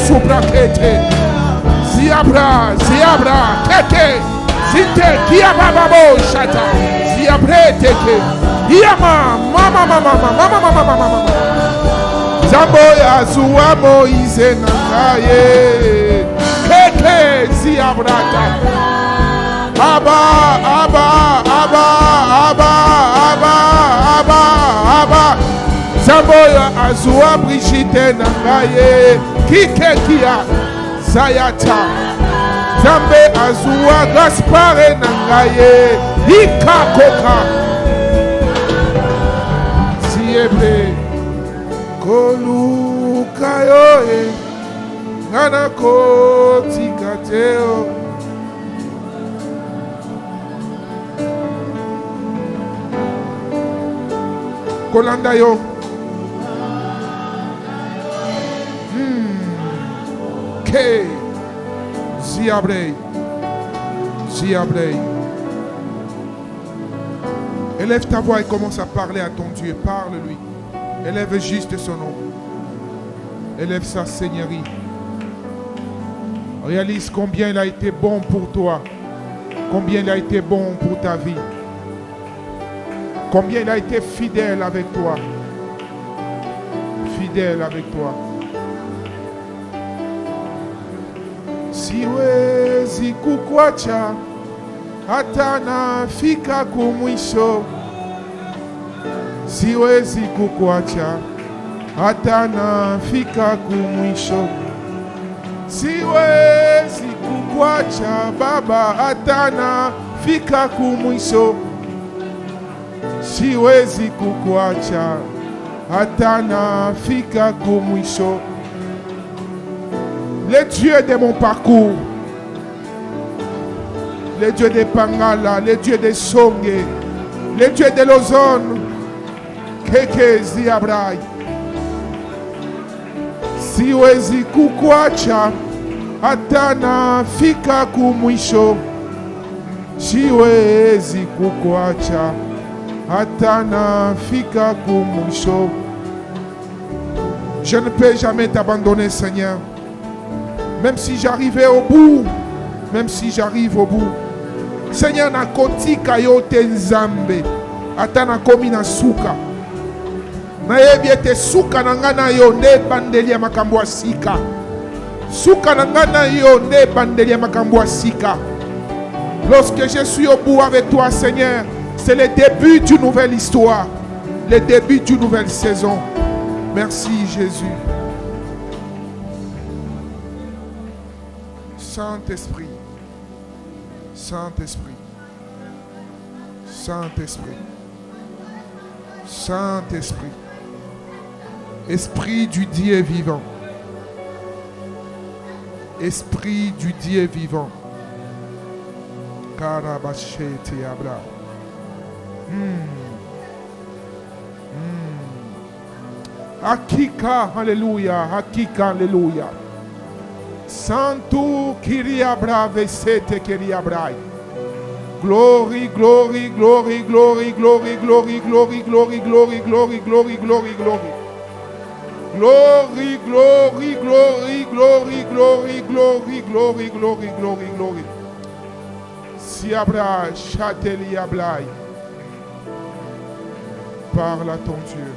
suprakete. Ziabra, teke. Zite, kiabababo, shata. Ziabre, teke. Yama, mama. Zambo ya zuwa Moise nangaye. Keke, ziabrata. Abba. Zamboya azua Brigitte nangaye. Kike kia Zayata. Zambe azua Gaspare nangaye. Ika koka. Ziebre. Koluka yoe. Ngana koti kateo. Kolanda yo. Ke Ziabrei. Élève ta voix et commence à parler à ton Dieu. Parle-lui. Élève juste son nom. Élève sa seigneurie. Réalise combien il a été bon pour toi. Combien il a été bon pour ta vie. Combien il a été fidèle avec toi. Fidèle avec toi. Siwezi kukwacha hata nafika kumwisho. Siwezi kukwacha hata nafika kumwisho. Siwezi kukwacha Baba hata nafika kumwisho. Siwezi kukwacha hata nafika kumwisho. Le Dieu de mon parcours, le Dieu de Pangala, le Dieu de Songe, le Dieu de Lozone, Keke Ziabrai. Siwezi kukwacha hata nafika kumwisho. Siwezi kukwacha hata nafika kumwisho. Je ne peux jamais t'abandonner, Seigneur. Même si j'arrivais au bout, même si j'arrive au bout. Seigneur, nakotika yote nzambe. Ata nakomi na suka. Nayebi ete suka na ngana yo nde bandeli ya makambo ya sika. Suka na ngana yo nde bandeli ya makambo ya sika. Lorsque je suis au bout avec toi, Seigneur, c'est le début d'une nouvelle histoire. Le début d'une nouvelle saison. Merci, Jésus. Saint-Esprit, Saint-Esprit, Saint-Esprit, Saint-Esprit, Esprit du Dieu vivant, Esprit du Dieu vivant, Karabashete Abra. Hakika, Alléluia, Hakika, Alléluia. Santo Kiria Brave Sete Kiria Brai. Glory, glory, glory, glory, glory, glory, glory, glory, glory, glory, glory, glory, glory. Glory, glory, glory, glory, glory, glory, glory, glory, glory, glory. Siabra Chatelia Blai. Parle à ton Dieu.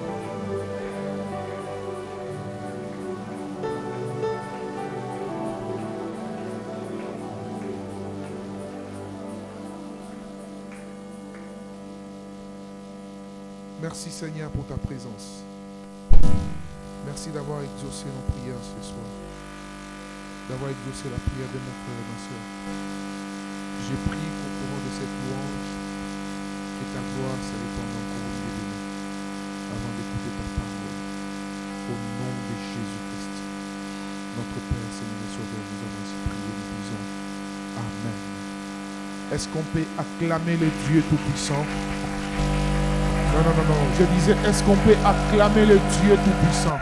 Merci Seigneur pour ta présence. Merci d'avoir exaucé nos prières ce soir. D'avoir exaucé la prière de mon frère et ma soeur. Je prie qu'au courant de cette louange, que ta gloire se répande encore au milieu de nous, avant d'écouter ta parole. Au nom de Jésus-Christ, notre Père, Seigneur et Sauveur, nous avons ainsi prié, nous disons Amen. Est-ce qu'on peut acclamer le Dieu Tout-Puissant? Non. Je disais, est-ce qu'on peut acclamer le Dieu Tout-Puissant?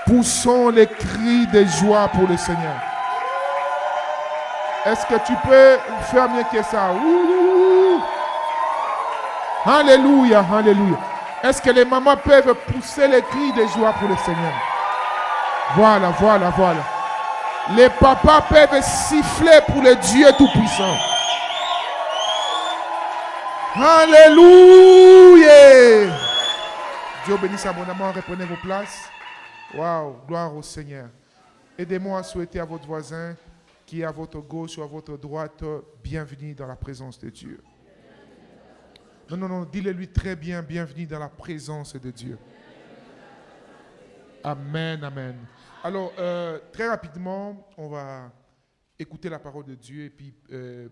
Poussons les cris de joie pour le Seigneur. Est-ce que tu peux faire mieux que ça? Ouh. Alléluia, alléluia. Est-ce que les mamans peuvent pousser les cris de joie pour le Seigneur? Voilà. Les papas peuvent siffler pour le Dieu Tout-Puissant. Alléluia. Dieu bénisse abondamment. Reprenez vos places. Waouh, gloire au Seigneur. Aidez-moi à souhaiter à votre voisin qui est à votre gauche ou à votre droite, bienvenue dans la présence de Dieu. Non, dis-le-lui très bien, bienvenue dans la présence de Dieu. Amen, amen. Alors, très rapidement, on va écouter la parole de Dieu et puis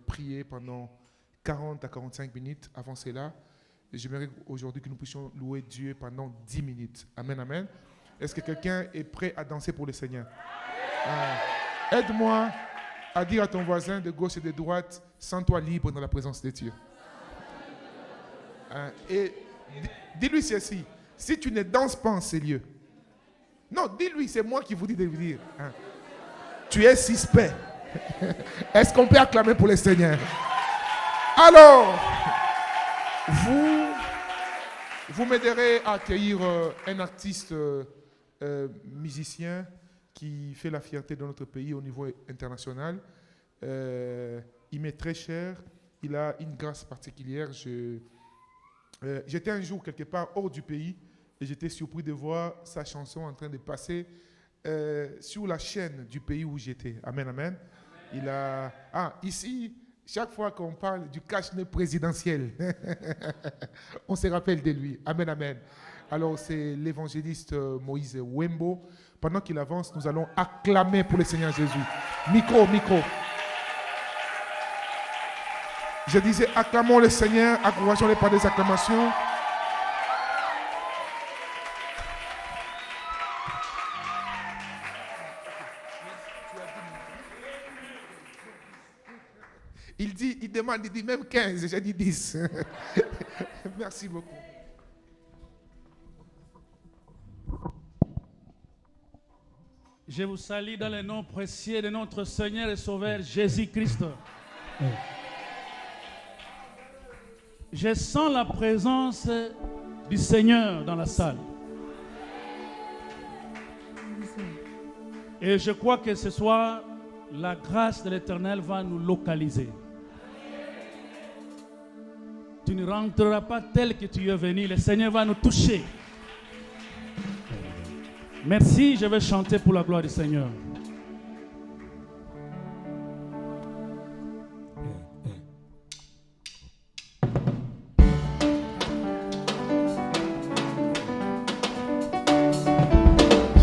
prier pendant 40 à 45 minutes. Avant cela, j'aimerais aujourd'hui que nous puissions louer Dieu pendant 10 minutes. Amen, amen. Est-ce que quelqu'un est prêt à danser pour le Seigneur? Aide-moi à dire à ton voisin de gauche et de droite, sens-toi libre dans la présence de Dieu. Et dis-lui ceci, si tu ne danses pas en ces lieux, non, dis-lui, c'est moi qui vous dis de lui dire, tu es suspect. Est-ce qu'on peut acclamer pour le Seigneur? Alors, vous m'aiderez à accueillir un artiste musicien qui fait la fierté de notre pays au niveau international. Il m'est très cher, il a une grâce particulière. J'étais un jour quelque part hors du pays et j'étais surpris de voir sa chanson en train de passer sur la chaîne du pays où j'étais. Amen, amen. Ici, chaque fois qu'on parle du cache-nez présidentiel, on se rappelle de lui. Amen, amen. Alors, c'est l'évangéliste Moïse Wembo. Pendant qu'il avance, nous allons acclamer pour le Seigneur Jésus. Micro. Je disais, acclamons le Seigneur, encourageons-le par des acclamations. Il dit même 15, j'ai dit 10. Merci beaucoup. Je vous salue dans le nom précieux de notre Seigneur et Sauveur Jésus-Christ. Je sens la présence du Seigneur dans la salle. Et je crois que ce soir, la grâce de l'Éternel va nous localiser. Tu ne rentreras pas tel que tu es venu. Le Seigneur va nous toucher. Merci, je vais chanter pour la gloire du Seigneur.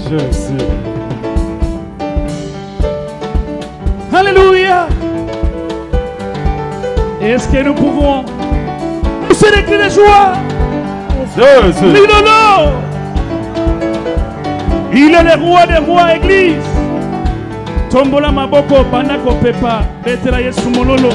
Jésus. Alléluia. Est-ce que nous pouvons pousser des cris de joie? Jésus. L'idolo. Il est le roi des rois, église. Tombola maboko panako pepa betela Yesu mololo.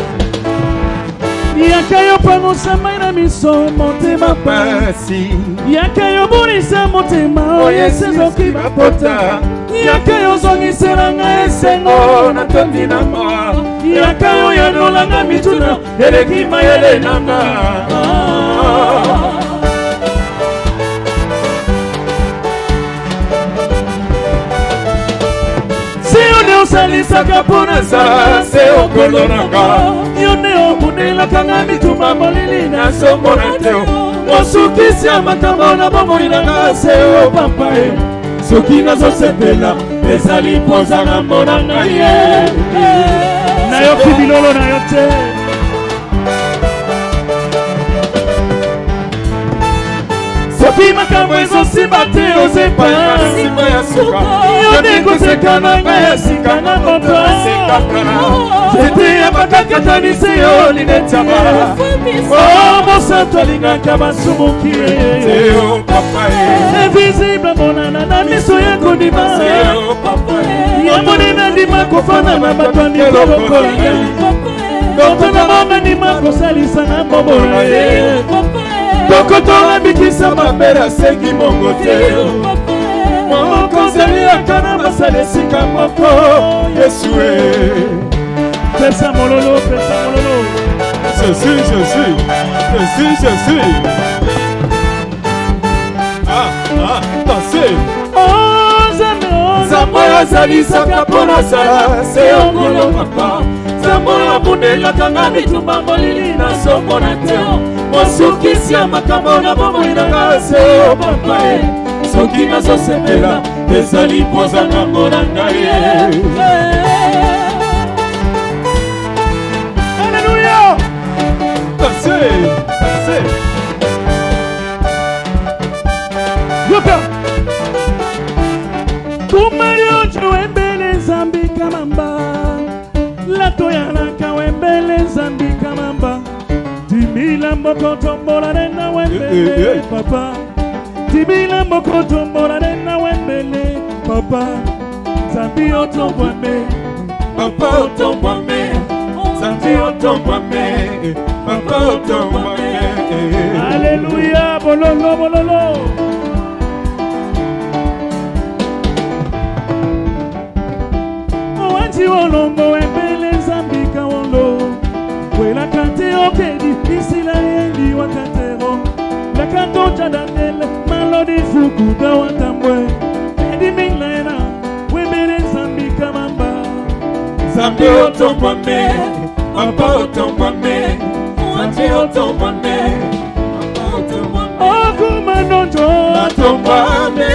Yakayo pangosa maina miso motema pasi. Yakayo bonisa motema oyesezo kibapota. Yakayo zongiselanga esengo na tondi nanga. Yakayo yanolanga mituna eleki mayele nanga. Salisaka pona sa se okolonaka yone okunela kanga mituma molili na somona teo mosukisi ya makambo na bomoi nanga se opapae soki nazosepela ezali mpoza na mbona ngai ye nayoki bilolo na yo te soki makambo ezosimba te ozepa ya nsima ya suka yone koseka na ngai ya sika na moto zete ya bakakatanisi yo linetiaba mosantu alingaka basumuki invisible monana na miso ya kondima ya monena ndima kofana na bato ya mikolokola koto na mama ndima kosalisa na bomona ye tokotola bikisa mabele asengi mongo te mokonzeli akana basala esika moko Yesu pesa mololo Jésus. Dansez. Nzambe nazalisaka mpo nasala se ongolo papa zambola bundelaka nga bitumba molili nazomona te mosukisi ya makambo na bomoi nanga se o papa soki nazosepela ezali mpoza ngambo na ngai Alléluia. Yoka Kumario chwembele zambi kamamba Lato ya laka wembele zambi kamamba Timila mboko tombola nena wembele papa Timila mboko tombola nena wembele papa Zambi otombwame Papa otombwame Zambi otombwame Papa otombwame Alléluia bololo bololo Olongo embele zambika wolo Wela kante okedi isila yendi wakatero La kanto chadandel malodi fukuda watambwe Edi minglena wembele zambika mamba Zambi otombwame Papa otombwame Zambi otombwame Papa otombwame Okumanonjo Atombwame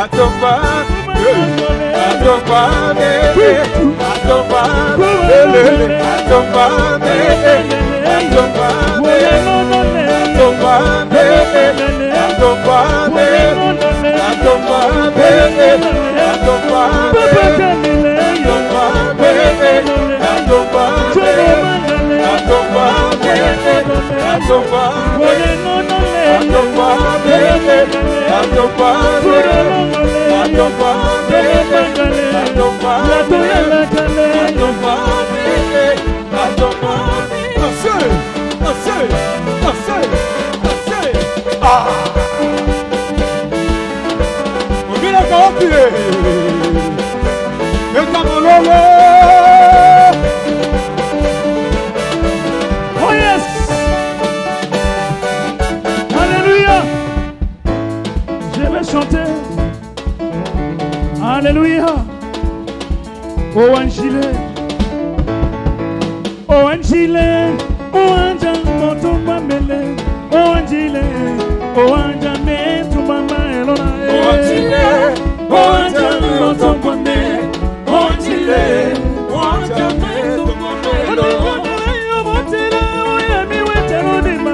Atombwame Atombwame Atombwame Atombwame Atombwame Atombwame Atombwame Atombwame Oh yes! Alléluia! Je vais chanter. Alléluia! Oh Angile, oh Angile, oh Anja motumba mele, oh Angile, oh Anja me tumba elona. Oh Angile, oh Anja motumba me, oh Angile, oh Anja me tumba elona.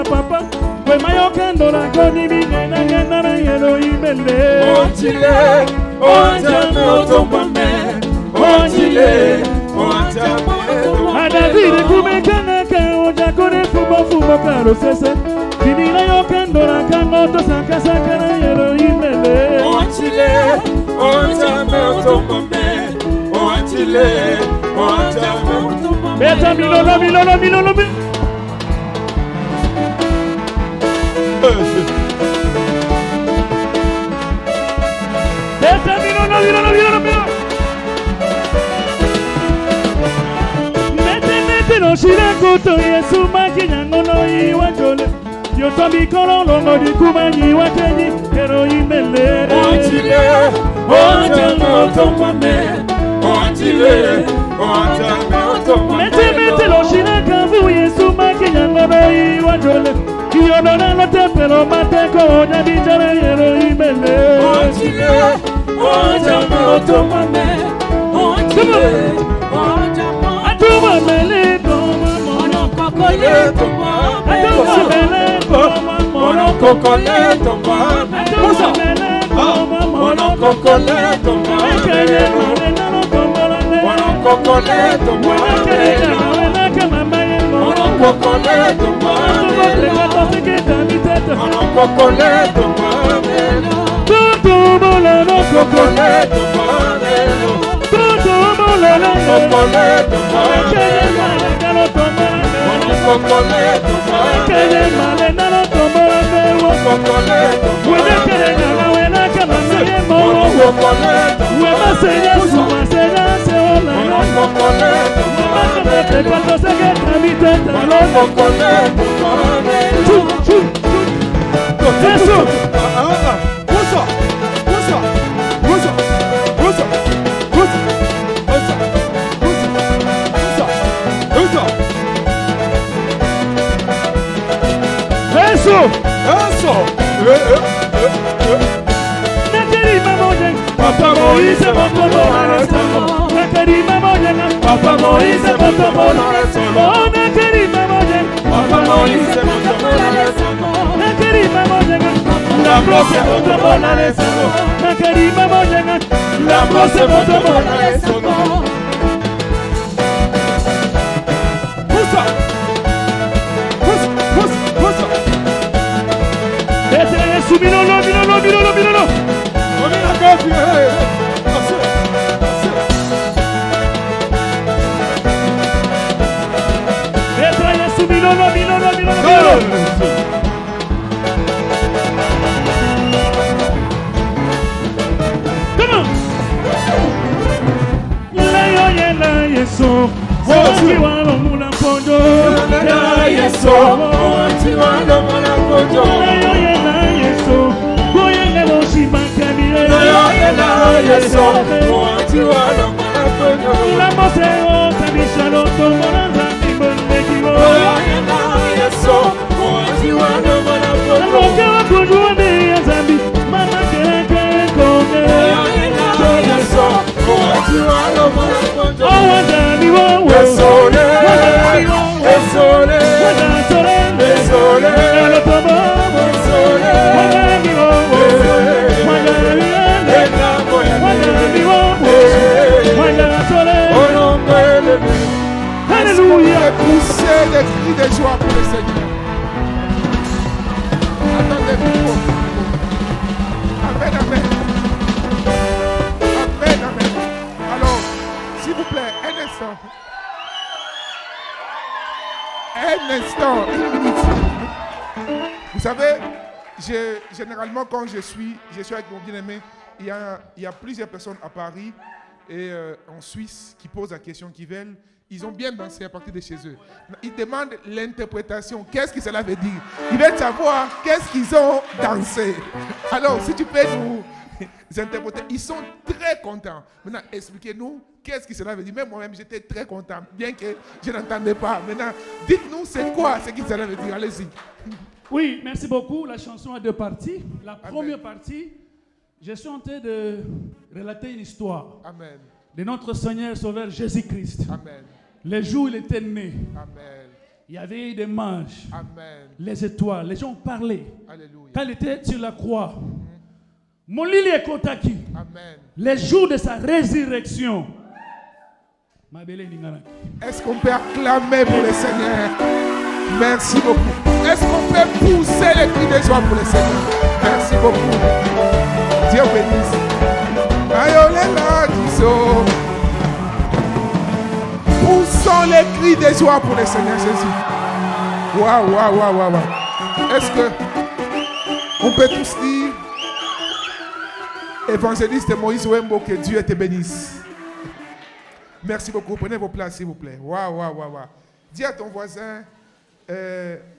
Papa, we mayokendo la koni bigena gena na yelo imele. Oh Angile, oh Anja motumba me, oh Angile, oh Anja me. Adavide kumekana ka oja kone fumo karo sese. Bibila yokendo la kango to saka saka na yelo imele. Oh Angile, oh Anja motumba me, oh Angile, oh Anja motumba me. Beta milolo. Beta milolo. Mete no shirakoto Yesu makinyango no iwajole. Yoto mikolo longo di kumanyi wakenyi kero imele. Oh Angile, oh Anja motumba me, oh Angile, oh Anja motumba me. Mete no shirakavu Yesu makinyango no iwajole. Kiyodona no tempelo mateko oja bijara yero imele. Oh Angile, oh Anja motumba me, oh Angile, oh Anja motumba me. Atuma mele koma mono Kokole tomba me, Atuma mele koma mono kokole tomba me, Atuma mele koma mono kokole tomba Ekele me, male nano komola ne kokole tomba Ekele me, male kama maye mono kokole tomba Atuma me, mele kama seketa miteta kokole tomba me, Tutu mola no kokole tomba me, Tutu mola no kokole tomba Ekele me, male kano komola ne kokole tomba me, Ekele male nano komola ne kokole tomba Wena kele nana wena kama maye mono kokole tomba Wema seya suma seya se ola no kokole Wema kame te pato seketa miteta no kokole tomba me. Yesu Bonsoir. Nakarima moja, Papa Moïse Motombo Narasango. Nakarima moja, Papa Moïse Motombo Narasango. Oh, Nakarima moja, Papa Moïse Motombo Narasango. Nakarima moja, la brosse Motombo Narasango. Nakarima moja, la brosse Motombo Narasango. Poussa, poussa. Petra Yesu milolo. Petra Yesu milolo. Come on. La Yesu. Otiwalo mula ponjo. La Yesu. Otiwalo mula ponjo. La Yesu. Boyenge lo shibakamire. La Yesu. Otiwalo mula ponjo. La moseo tabishalo tomora zati bondekiwo. La Yesu. Otiwalo mula ponjo. Loka wakunjuane ya zambi. Mama kere konge. La Yesu. Otiwalo mula ponjo. Oh, wazami wo. Esole. Alléluia. Poussez des cris de joie pour le Seigneur. Attendez-vous. Amen. Alors, s'il vous plaît, un instant, une minute. Vous savez, généralement quand je suis avec mon bien-aimé, il y a plusieurs personnes à Paris et en Suisse qui posent la question, qui veulent. Ils ont bien dansé à partir de chez eux. Ils demandent l'interprétation. Qu'est-ce que cela veut dire? Ils veulent savoir qu'est-ce qu'ils ont dansé. Alors, si tu peux nous interpréter, ils sont très contents. Maintenant, expliquez-nous qu'est-ce que cela veut dire. Même moi-même, j'étais très content, bien que je n'entendais pas. Maintenant, dites-nous c'est quoi ce que cela veut dire. Allez-y. Oui, merci beaucoup. La chanson a deux parties. La première partie, je suis en train de relater une histoire. Amen. De notre Seigneur Sauveur Jésus-Christ. Amen. Les jours où il était né. Amen. Il y avait eu des manches. Amen. Les étoiles. Les gens parlaient. Alléluia. Quand il était sur la croix. Mon lit est Kotaki. Amen. Les jours de sa résurrection. Est-ce qu'on peut acclamer pour le Seigneur? Merci beaucoup. Est-ce qu'on peut pousser les cris de joie pour le Seigneur? Merci beaucoup. Dieu bénisse. Ayolela Diso. Poussons les cris de joie pour le Seigneur Jésus. Waouh. Est-ce que on peut tous dire, évangéliste Moïse Wembo, que Dieu te bénisse. Merci beaucoup. Prenez vos places, s'il vous plaît. Waouh. Dis à ton voisin,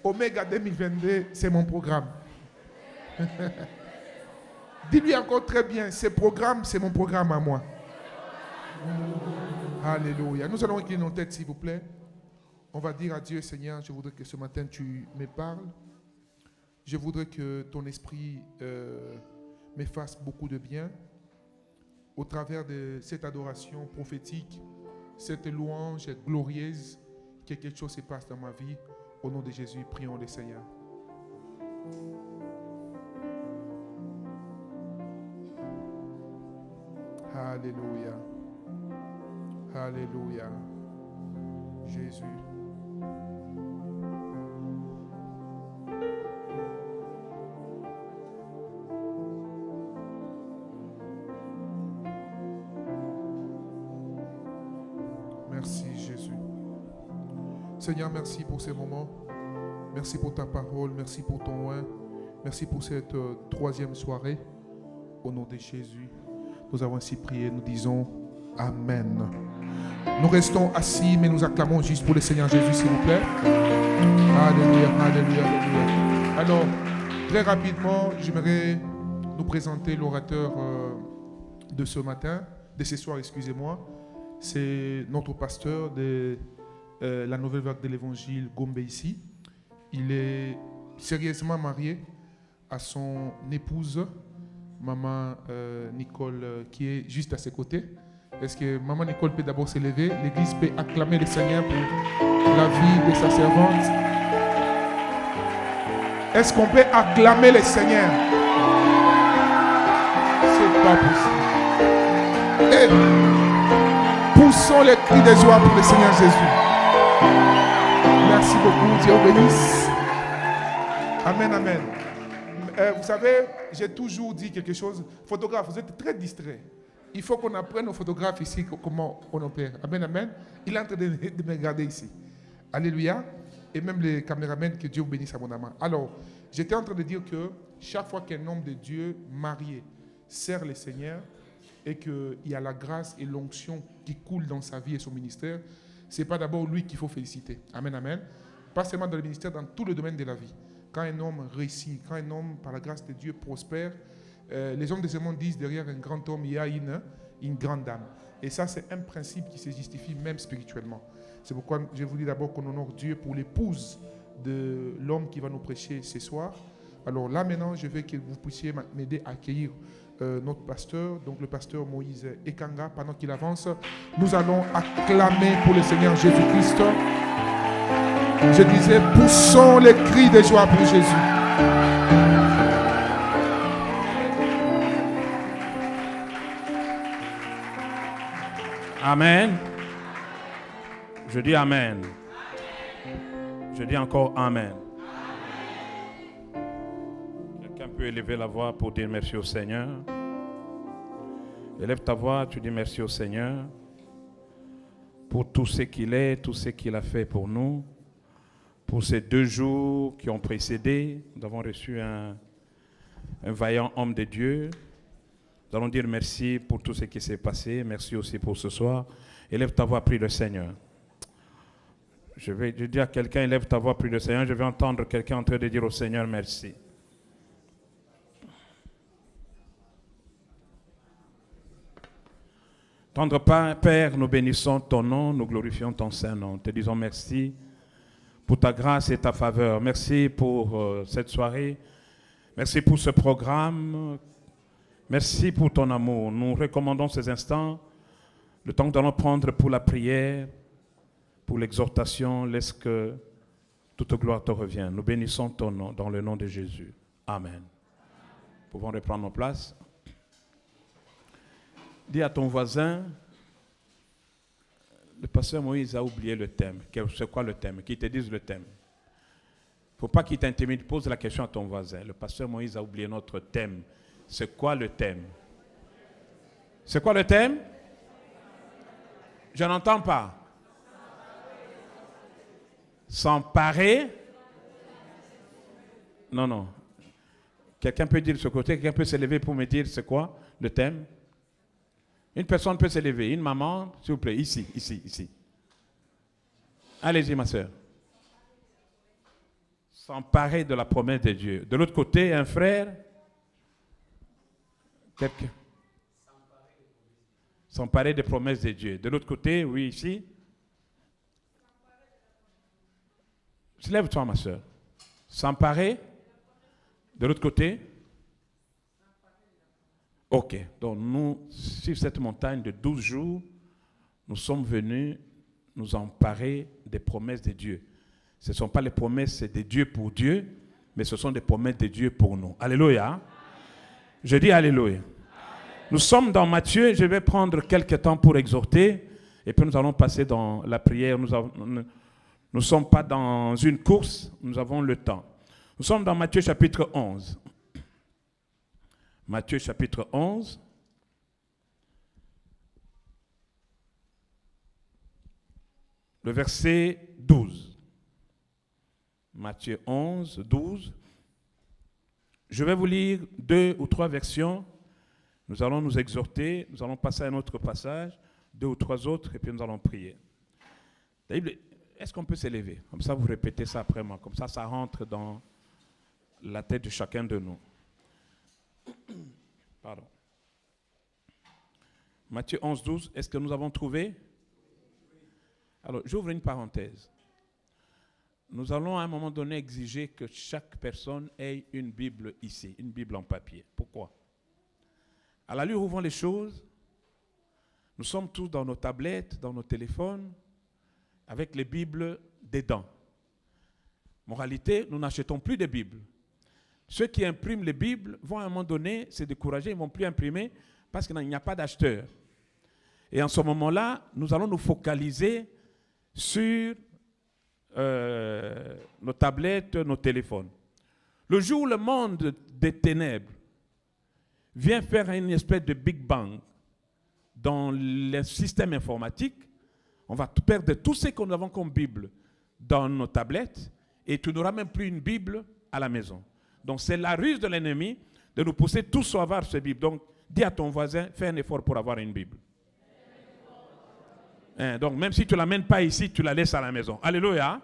Omega 2022, c'est mon programme. Dis-lui encore très bien, ce programme, c'est mon programme à moi. Alléluia. Nous allons incliner nos têtes, s'il vous plaît. On va dire à Dieu, Seigneur, je voudrais que ce matin, tu me parles. Je voudrais que ton esprit me fasse beaucoup de bien au travers de cette adoration prophétique, cette louange glorieuse, que quelque chose se passe dans ma vie. Au nom de Jésus, prions le Seigneur. Alléluia. Alléluia. Jésus. Merci Jésus. Seigneur, merci pour ces moments. Merci pour ta parole. Merci pour ton oint. Merci pour cette troisième soirée. Au nom de Jésus, nous avons ainsi prié. Nous disons Amen. Nous restons assis, mais nous acclamons juste pour le Seigneur Jésus, s'il vous plaît. Alléluia, alléluia, alléluia. Alors, très rapidement, j'aimerais nous présenter l'orateur de ce matin, de ce soir, excusez-moi. C'est notre pasteur de la nouvelle vague de l'évangile Gombe ici. Il est sérieusement marié à son épouse, maman Nicole, qui est juste à ses côtés. Est-ce que maman Nicole peut d'abord se lever? L'église peut acclamer le Seigneur pour la vie de sa servante. Est-ce qu'on peut acclamer le Seigneur? C'est pas possible. Et poussons les cris de joie pour le Seigneur Jésus. Merci beaucoup. Dieu bénisse. Amen, amen. Vous savez, j'ai toujours dit quelque chose. Photographe, vous êtes très distrait. Il faut qu'on apprenne aux photographes ici comment on opère. Amen, amen. Il est en train de me regarder ici. Alléluia. Et même les caméramans, que Dieu vous bénisse abondamment. Alors, j'étais en train de dire que chaque fois qu'un homme de Dieu marié sert le Seigneur et qu'il y a la grâce et l'onction qui coulent dans sa vie et son ministère, ce n'est pas d'abord lui qu'il faut féliciter. Amen, amen. Pas seulement dans le ministère, dans tout le domaine de la vie. Quand un homme réussit, quand un homme, par la grâce de Dieu, prospère, les hommes de ce monde disent derrière un grand homme, il y a une grande âme. Et ça, c'est un principe qui se justifie même spirituellement. C'est pourquoi j'ai voulu d'abord qu'on honore Dieu pour l'épouse de l'homme qui va nous prêcher ce soir. Alors là, maintenant, je veux que vous puissiez m'aider à accueillir notre pasteur, donc le pasteur Moïse Ekanga. Pendant qu'il avance, nous allons acclamer pour le Seigneur Jésus-Christ. Je disais, poussons les cris de joie pour Jésus. Amen. Je dis Amen. Je dis encore Amen. Quelqu'un peut élever la voix pour dire merci au Seigneur. Élève ta voix, tu dis merci au Seigneur pour tout ce qu'il est, tout ce qu'il a fait pour nous. Pour ces 2 jours qui ont précédé, nous avons reçu un vaillant homme de Dieu. Nous allons dire merci pour tout ce qui s'est passé. Merci aussi pour ce soir. Élève ta voix, prie le Seigneur. Je dis à quelqu'un, élève ta voix, prie le Seigneur. Je vais entendre quelqu'un en train de dire au Seigneur merci. Tendre Père, nous bénissons ton nom, nous glorifions ton Saint-Nom. Te disons merci pour ta grâce et ta faveur. Merci pour cette soirée. Merci pour ce programme. Merci pour ton amour. Nous recommandons ces instants, le temps que nous allons prendre pour la prière, pour l'exhortation. Laisse que toute gloire te revienne. Nous bénissons ton nom dans le nom de Jésus. Amen. Nous pouvons reprendre nos places. Dis à ton voisin, le pasteur Moïse a oublié le thème. C'est quoi le thème? Qu'il te dise le thème. Il ne faut pas qu'il t'intimide. Pose la question à ton voisin. Le pasteur Moïse a oublié notre thème. C'est quoi le thème? C'est quoi le thème? Je n'entends pas. S'emparer? Non, non. Quelqu'un peut dire de ce côté, quelqu'un peut se lever pour me dire c'est quoi le thème? Une personne peut se lever. Une maman, s'il vous plaît, ici, ici, ici. Allez-y, ma soeur. S'emparer de la promesse de Dieu. De l'autre côté, un frère. Quelqu'un. S'emparer des promesses de Dieu. De l'autre côté, oui, ici. Lève-toi, ma soeur. S'emparer. De l'autre côté. Ok. Donc, nous, sur cette montagne de 12 jours, nous sommes venus nous emparer des promesses de Dieu. Ce ne sont pas les promesses de Dieu pour Dieu, mais ce sont des promesses de Dieu pour nous. Alléluia. Je dis Alléluia. Nous sommes dans Matthieu, je vais prendre quelques temps pour exhorter, et puis nous allons passer dans la prière. Nous ne sommes pas dans une course, nous avons le temps. Nous sommes dans Matthieu chapitre 11. Matthieu chapitre 11. Le verset 12. Matthieu 11, 12. Je vais vous lire 2 ou 3 versions. Nous allons nous exhorter, nous allons passer à un autre passage, 2 ou 3 autres, et puis nous allons prier. Est-ce qu'on peut s'élever? Comme ça, vous répétez ça après moi. Comme ça, ça rentre dans la tête de chacun de nous. Pardon. Matthieu 11, 12. Est-ce que nous avons trouvé? Alors, j'ouvre une parenthèse. nous allons à un moment donné exiger que chaque personne ait une Bible ici, une Bible en papier. Pourquoi? À l'allure où vont les choses, nous sommes tous dans nos tablettes, dans nos téléphones, avec les Bibles dedans. Moralité, nous n'achetons plus de Bibles. Ceux qui impriment les Bibles vont à un moment donné se décourager, ils ne vont plus imprimer parce qu'il n'y a pas d'acheteurs. Et en ce moment-là, nous allons nous focaliser sur nos tablettes, nos téléphones. Le jour où le monde des ténèbres vient faire une espèce de Big Bang dans le système informatique, on va perdre tout ce que nous avons comme Bible dans nos tablettes et tu n'auras même plus une Bible à la maison. Donc c'est la ruse de l'ennemi de nous pousser tous à avoir cette Bible. Donc dis à ton voisin, fais un effort pour avoir une Bible. Donc même si tu ne l'amènes pas ici, tu la laisses à la maison. Alléluia.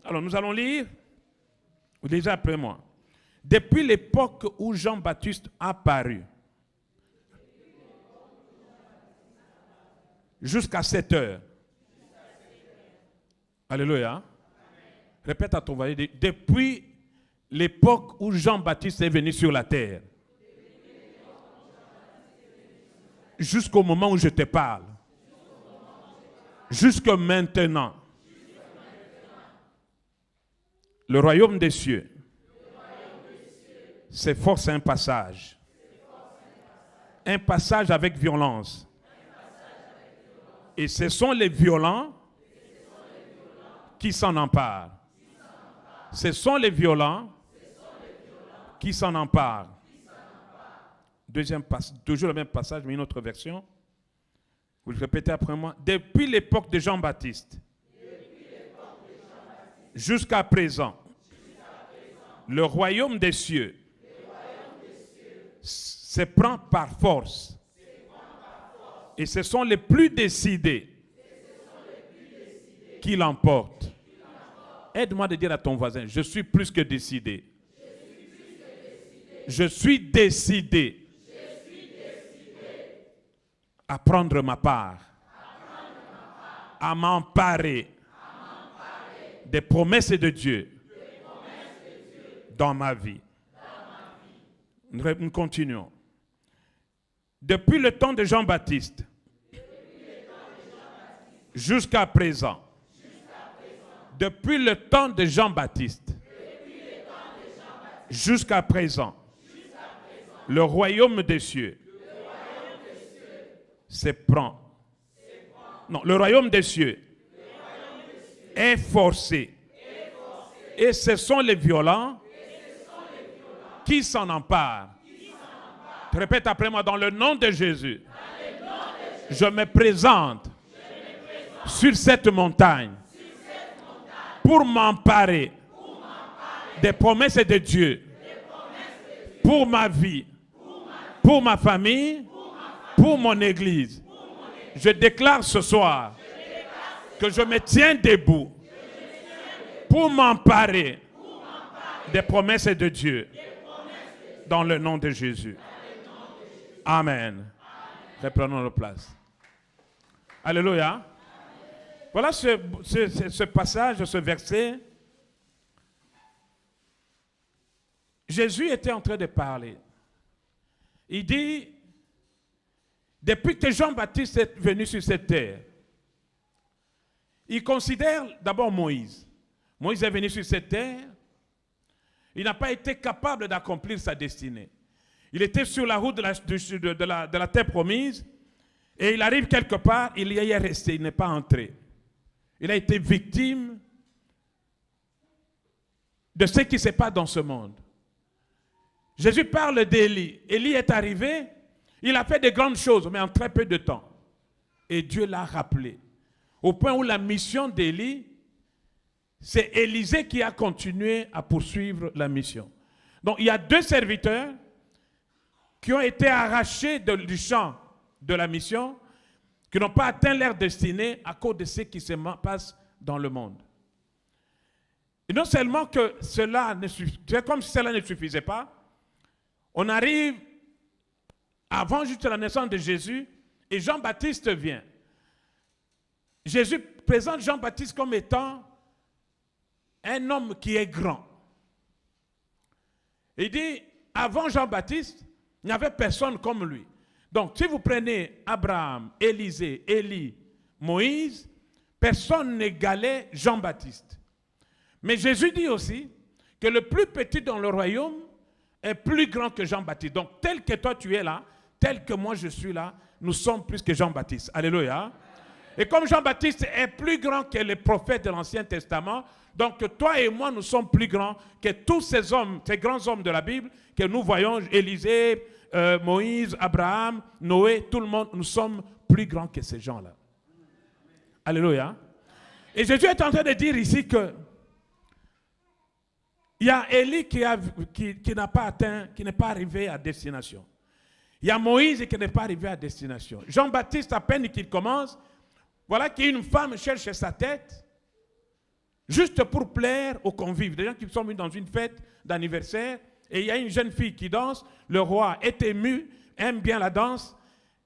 Alors nous allons lire, déjà après moi. Depuis l'époque où Jean-Baptiste a apparu, jusqu'à 7 heures. Alléluia. Répète à ton voisin, depuis l'époque où Jean-Baptiste est venu sur la terre, jusqu'au moment où je te parle, jusque maintenant, le royaume des cieux s'efforce un passage avec violence. Et ce sont les violents qui s'en emparent. Ce sont les violents qui s'en emparent. Deuxième passage, toujours le même passage, mais une autre version. Vous le répétez après moi. Depuis l'époque de Jean-Baptiste jusqu'à présent, le royaume des cieux se prend par force. Et ce sont les plus décidés qui l'emportent. Aide-moi de dire à ton voisin, je suis plus que décidé. Je suis décidé à prendre ma part, à m'emparer des promesses de Dieu dans ma vie. Nous continuons. Depuis le temps de Jean-Baptiste jusqu'à présent, depuis le temps de Jean-Baptiste jusqu'à présent, le royaume des cieux se prend. Non, le royaume des cieux est forcé. Et ce sont les violents qui s'en emparent. Répète après moi, dans le nom de Jésus, je me présente sur cette montagne pour m'emparer des promesses de Dieu pour ma vie, pour ma famille, pour mon église. Je déclare ce soir que je me tiens debout pour m'emparer des promesses de Dieu dans le nom de Jésus. Amen. Reprenons nos places. Alléluia. Voilà ce passage, ce verset. Jésus était en train de parler. Il dit, depuis que Jean-Baptiste est venu sur cette terre, il considère d'abord Moïse. Moïse est venu sur cette terre. Il n'a pas été capable d'accomplir sa destinée. Il était sur la route de la terre promise et il arrive quelque part, il y est resté, il n'est pas entré. Il a été victime de ce qui se passe dans ce monde. Jésus parle d'Élie. Élie est arrivé, il a fait de grandes choses, mais en très peu de temps. Et Dieu l'a rappelé. Au point où la mission d'Élie, c'est Élisée qui a continué à poursuivre la mission. Donc il y a 2 serviteurs qui ont été arrachés du champ de la mission, qui n'ont pas atteint leur destinée à cause de ce qui se passe dans le monde. Et non seulement que cela ne suffisait, c'est comme si cela ne suffisait pas, on arrive avant juste la naissance de Jésus et Jean-Baptiste vient. Jésus présente Jean-Baptiste comme étant un homme qui est grand. Il dit, avant Jean-Baptiste, il n'y avait personne comme lui. Donc, si vous prenez Abraham, Élisée, Élie, Moïse, personne n'égalait Jean-Baptiste. Mais Jésus dit aussi que le plus petit dans le royaume est plus grand que Jean-Baptiste. Donc, tel que toi tu es là, tel que moi je suis là, nous sommes plus que Jean-Baptiste. Alléluia. Et comme Jean-Baptiste est plus grand que les prophètes de l'Ancien Testament, donc toi et moi, nous sommes plus grands que tous ces hommes, ces grands hommes de la Bible, que nous voyons, Élisée, Moïse, Abraham, Noé, tout le monde, nous sommes plus grands que ces gens-là. Alléluia. Et Jésus est en train de dire ici que il y a Élie qui n'a pas atteint, qui n'est pas arrivé à destination. Il y a Moïse qui n'est pas arrivé à destination. Jean-Baptiste, à peine qu'il commence, voilà qu'une femme cherche sa tête juste pour plaire aux convives. Des gens qui sont venus dans une fête d'anniversaire et il y a une jeune fille qui danse. Le roi est ému, aime bien la danse.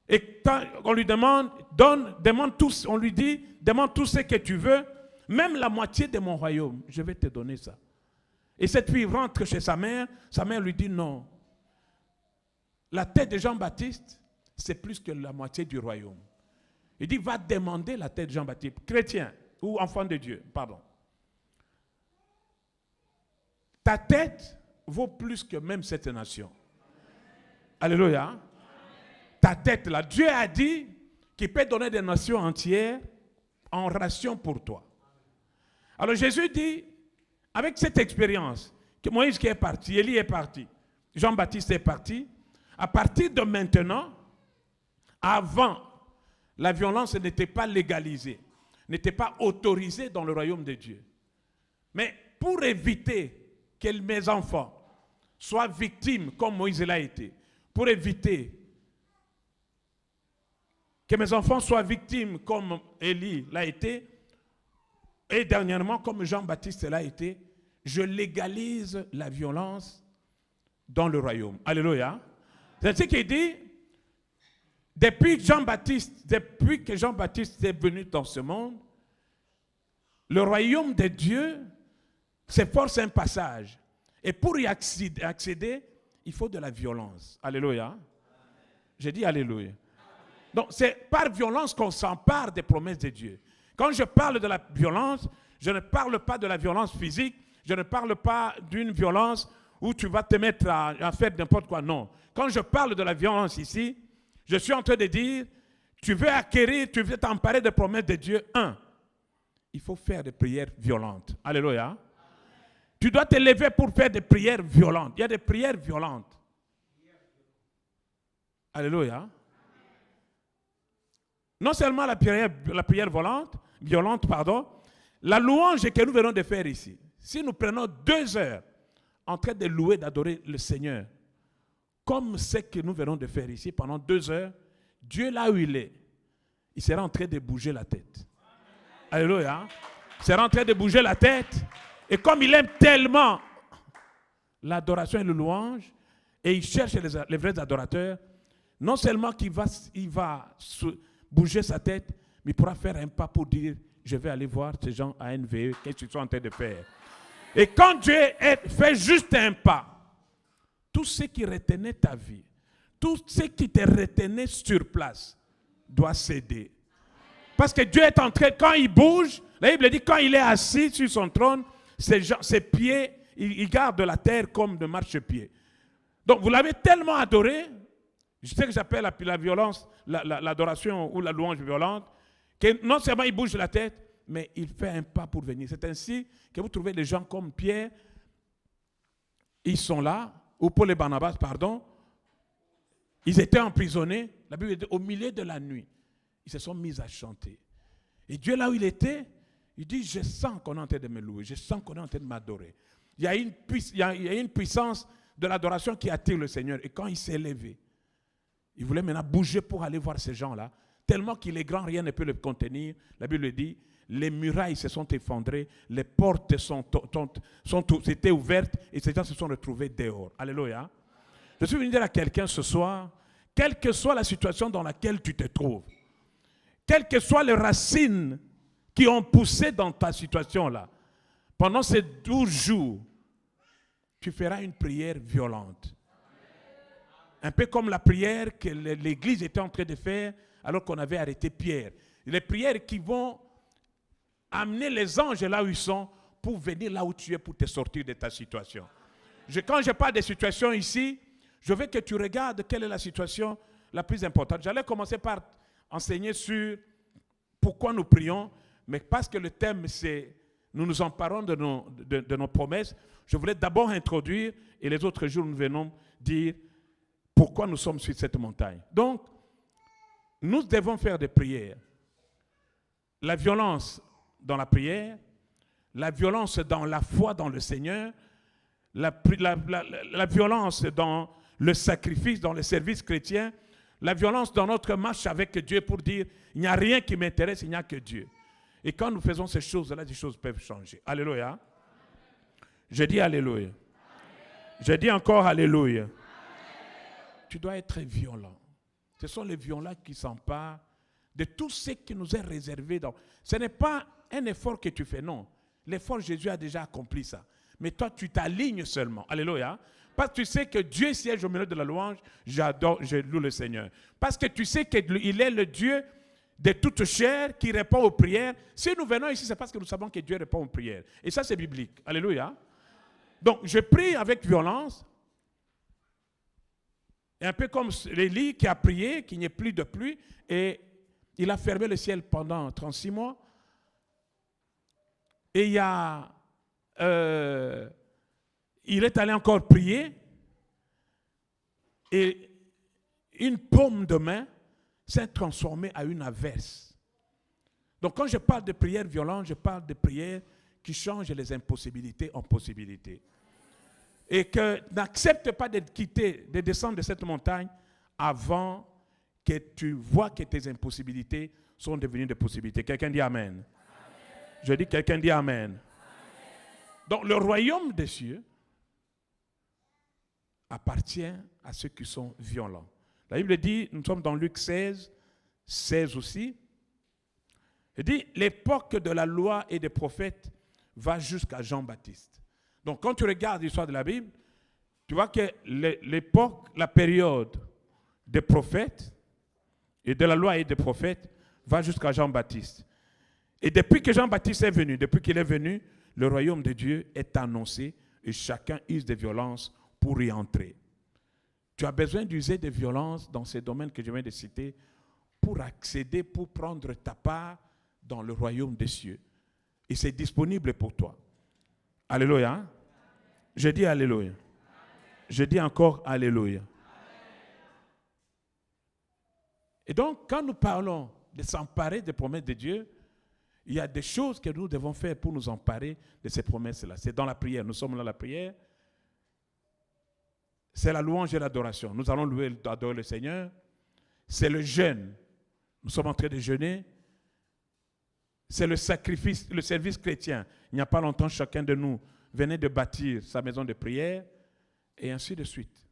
Et quand on lui demande, demande tout, on lui dit, demande tout ce que tu veux, même la moitié de mon royaume, je vais te donner ça. Et cette fille rentre chez sa mère lui dit non. La tête de Jean-Baptiste, c'est plus que la moitié du royaume. Il dit, va demander la tête de Jean-Baptiste, chrétien ou enfant de Dieu, pardon. Ta tête vaut plus que même cette nation. Alléluia. Ta tête là, Dieu a dit qu'il peut donner des nations entières en ration pour toi. Alors Jésus dit, avec cette expérience, que Moïse qui est parti, Élie est parti, Jean-Baptiste est parti, à partir de maintenant, avant, la violence n'était pas légalisée, n'était pas autorisée dans le royaume de Dieu. Mais pour éviter que mes enfants soient victimes comme Moïse l'a été, pour éviter que mes enfants soient victimes comme Élie l'a été, et dernièrement comme Jean-Baptiste l'a été, je légalise la violence dans le royaume. Alléluia. C'est ce qu'il dit. Depuis que Jean-Baptiste est venu dans ce monde, le royaume de Dieu s'efforce un passage. Et pour y accéder, il faut de la violence. Alléluia. J'ai dit alléluia. Donc c'est par violence qu'on s'empare des promesses de Dieu. Quand je parle de la violence, je ne parle pas de la violence physique, je ne parle pas d'une violence où tu vas te mettre à faire n'importe quoi. Non. Quand je parle de la violence ici, je suis en train de dire, tu veux acquérir, tu veux t'emparer des promesses de Dieu. Il faut faire des prières violentes. Alléluia. Tu dois te lever pour faire des prières violentes. Il y a des prières violentes. Alléluia. Non seulement la prière violente, la louange que nous venons de faire ici. Si nous prenons 2 heures en train de louer, d'adorer le Seigneur, comme ce que nous venons de faire ici pendant 2 heures, Dieu là où il est, il sera en train de bouger la tête. Alléluia. Il sera en train de bouger la tête. Et comme il aime tellement l'adoration et le louange, et il cherche les vrais adorateurs, non seulement qu'il va bouger sa tête, mais il pourra faire un pas pour dire, je vais aller voir ces gens à NVE, qu'est-ce qu'ils sont en train de faire. Et quand Dieu fait juste un pas, tout ce qui retenait ta vie, tout ce qui te retenait sur place, doit céder. Parce que Dieu est en train, quand il bouge, la Bible dit, quand il est assis sur son trône, ses pieds, il garde la terre comme de marchepied. Donc vous l'avez tellement adoré, je sais que j'appelle la violence, l'adoration ou la louange violente, que non seulement il bouge la tête, mais il fait un pas pour venir. C'est ainsi que vous trouvez des gens comme Pierre, ils sont là, ou Paul et Barnabas, pardon, ils étaient emprisonnés, la Bible dit, au milieu de la nuit, ils se sont mis à chanter. Et Dieu là où il était, il dit, je sens qu'on est en train de me louer, je sens qu'on est en train de m'adorer. Il y a une puissance de l'adoration qui attire le Seigneur. Et quand il s'est levé, il voulait maintenant bouger pour aller voir ces gens-là. Tellement qu'il est grand, rien ne peut le contenir. La Bible dit, les murailles se sont effondrées, les portes étaient ouvertes et ces gens se sont retrouvés dehors. Alléluia. Je suis venu dire à quelqu'un ce soir, quelle que soit la situation dans laquelle tu te trouves, quelles que soient les racines qui ont poussé dans ta situation-là, pendant ces 12 jours, tu feras une prière violente. Un peu comme la prière que l'Église était en train de faire alors qu'on avait arrêté Pierre. Les prières qui vont amener les anges là où ils sont pour venir là où tu es, pour te sortir de ta situation. Quand je parle des situations ici, je veux que tu regardes quelle est la situation la plus importante. J'allais commencer par enseigner sur pourquoi nous prions, mais parce que le thème c'est nous nous emparons de nos promesses, je voulais d'abord introduire et les autres jours nous venons dire pourquoi nous sommes sur cette montagne. Donc, nous devons faire des prières. La violence dans la prière, la violence dans la foi dans le Seigneur, la violence dans le sacrifice, dans le service chrétien, la violence dans notre marche avec Dieu pour dire il n'y a rien qui m'intéresse, il n'y a que Dieu. Et quand nous faisons ces choses-là, les choses peuvent changer. Alléluia. Je dis Alléluia. Je dis encore Alléluia. Tu dois être violent. Ce sont les violents qui s'emparent de tout ce qui nous est réservé. Ce n'est pas un effort que tu fais, non. L'effort, Jésus a déjà accompli ça. Mais toi, tu t'alignes seulement. Alléluia. Parce que tu sais que Dieu siège au milieu de la louange, je loue le Seigneur. Parce que tu sais qu'il est le Dieu de toute chair qui répond aux prières. Si nous venons ici, c'est parce que nous savons que Dieu répond aux prières. Et ça, c'est biblique. Alléluia. Donc, je prie avec violence. Et un peu comme Élie qui a prié, qu'il n'y ait plus de pluie, et il a fermé le ciel pendant 36 mois. Et il est allé encore prier, et une paume de main s'est transformée en une averse. Donc quand je parle de prière violente, je parle de prière qui change les impossibilités en possibilités. Et que n'accepte pas de quitter, de descendre de cette montagne avant que tu vois que tes impossibilités sont devenues des possibilités. Quelqu'un dit Amen. Amen. Je dis, quelqu'un dit Amen. Amen. Donc le royaume des cieux appartient à ceux qui sont violents. La Bible dit, nous sommes dans Luc 16 aussi, il dit, l'époque de la loi et des prophètes va jusqu'à Jean-Baptiste. Donc quand tu regardes l'histoire de la Bible, tu vois que l'époque, la période des prophètes et de la loi et des prophètes va jusqu'à Jean-Baptiste. Et depuis que Jean-Baptiste est venu, depuis qu'il est venu, le royaume de Dieu est annoncé et chacun use de violence pour y entrer. Tu as besoin d'user de violence dans ces domaines que je viens de citer pour accéder, pour prendre ta part dans le royaume des cieux. Et c'est disponible pour toi. Alléluia. Je dis Alléluia. Je dis encore Alléluia. Et donc, quand nous parlons de s'emparer des promesses de Dieu, il y a des choses que nous devons faire pour nous emparer de ces promesses-là. C'est dans la prière. Nous sommes dans la prière. C'est la louange et l'adoration. Nous allons louer et adorer le Seigneur. C'est le jeûne. Nous sommes en train de jeûner. C'est le sacrifice, le service chrétien. Il n'y a pas longtemps, chacun de nous venait de bâtir sa maison de prière et ainsi de suite.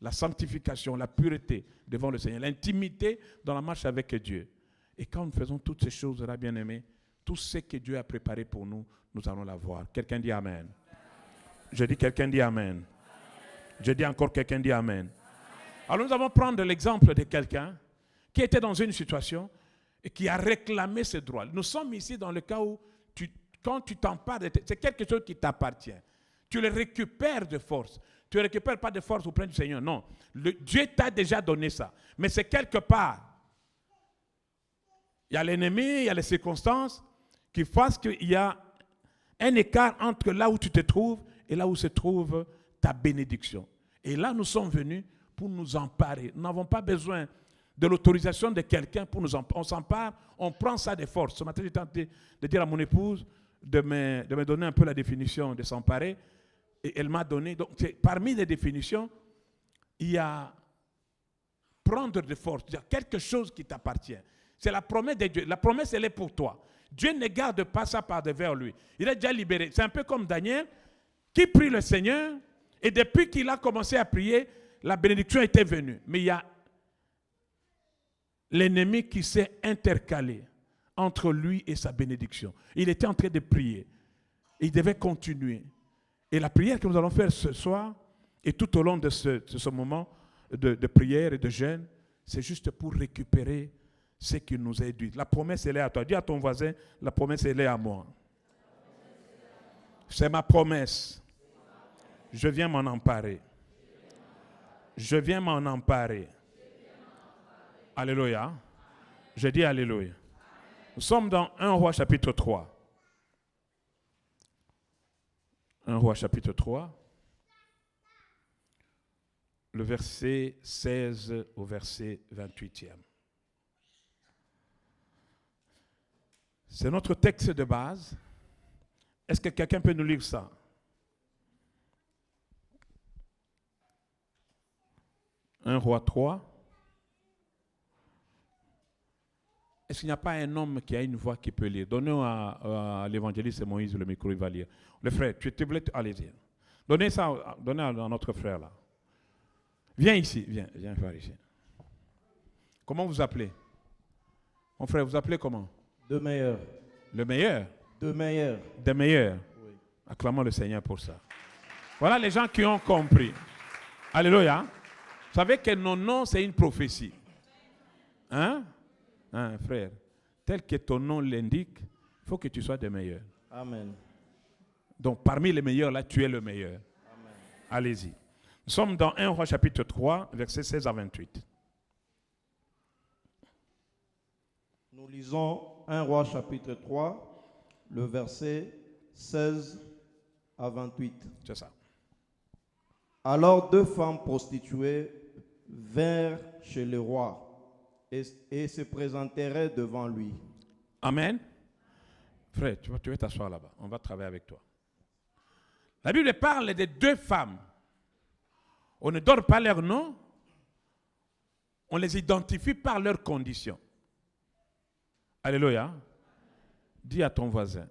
La sanctification, la pureté devant le Seigneur, l'intimité dans la marche avec Dieu. Et quand nous faisons toutes ces choses-là, bien-aimés, tout ce que Dieu a préparé pour nous, nous allons l'avoir. Quelqu'un dit Amen. Je dis quelqu'un dit Amen. Je dis encore quelqu'un dit Amen. Alors nous allons prendre l'exemple de quelqu'un qui était dans une situation et qui a réclamé ses droits. Nous sommes ici dans le cas où quand tu t'empares, c'est quelque chose qui t'appartient. Tu le récupères de force. Tu ne récupères pas de force auprès du Seigneur, non. Dieu t'a déjà donné ça. Mais c'est quelque part. Il y a l'ennemi, il y a les circonstances qui fassent qu'il y a un écart entre là où tu te trouves et là où se trouve ta bénédiction. Et là, nous sommes venus pour nous emparer. Nous n'avons pas besoin de l'autorisation de quelqu'un pour nous emparer. On s'empare, on prend ça de force. Ce matin, j'ai tenté de dire à mon épouse de me donner un peu la définition de s'emparer. Et elle m'a donné. Donc, parmi les définitions, il y a prendre de force. Il y a quelque chose qui t'appartient. C'est la promesse de Dieu. La promesse, elle est pour toi. Dieu ne garde pas ça par devers lui. Il est déjà libéré. C'est un peu comme Daniel qui prie le Seigneur. Et depuis qu'il a commencé à prier, la bénédiction était venue. Mais il y a l'ennemi qui s'est intercalé entre lui et sa bénédiction. Il était en train de prier. Il devait continuer. Et la prière que nous allons faire ce soir, et tout au long de ce moment de prière et de jeûne, c'est juste pour récupérer ce qui nous est dû. La promesse, elle est à toi. Dis à ton voisin, la promesse, elle est à moi. C'est ma promesse. Je viens m'en emparer. Je viens m'en emparer. Alléluia. Je dis Alléluia. Nous sommes dans 1 Roi chapitre 3. 1 Roi chapitre 3. Le verset 16 au verset 28e. C'est notre texte de base. Est-ce que quelqu'un peut nous lire ça? Un Roi 3. Est-ce qu'il n'y a pas un homme qui a une voix qui peut lire? Donnez à l'évangéliste Moïse le micro, il va lire. Le frère, tu te voulais, allez-y. Donnez à notre frère là. Viens ici, viens faire ici. Comment vous appelez? Mon frère, vous appelez comment? De meilleur. Le meilleur? De meilleur. Des meilleurs. Oui. Acclamons le Seigneur pour ça. Voilà les gens qui ont compris. Alléluia. Vous savez que nos noms, c'est une prophétie. Hein? Hein, frère? Tel que ton nom l'indique, il faut que tu sois des meilleurs. Amen. Donc, parmi les meilleurs, là, tu es le meilleur. Amen. Allez-y. Nous sommes dans 1 Roi chapitre 3, versets 16 à 28. Nous lisons 1 Roi chapitre 3, le verset 16 à 28. C'est ça. Alors 2 femmes prostituées vinrent chez le roi et se présentèrent devant lui. Amen. Frère, tu vas t'asseoir là-bas. On va travailler avec toi. La Bible parle de 2 femmes. On ne donne pas leur nom. On les identifie par leurs conditions. Alléluia. Dis à ton voisin.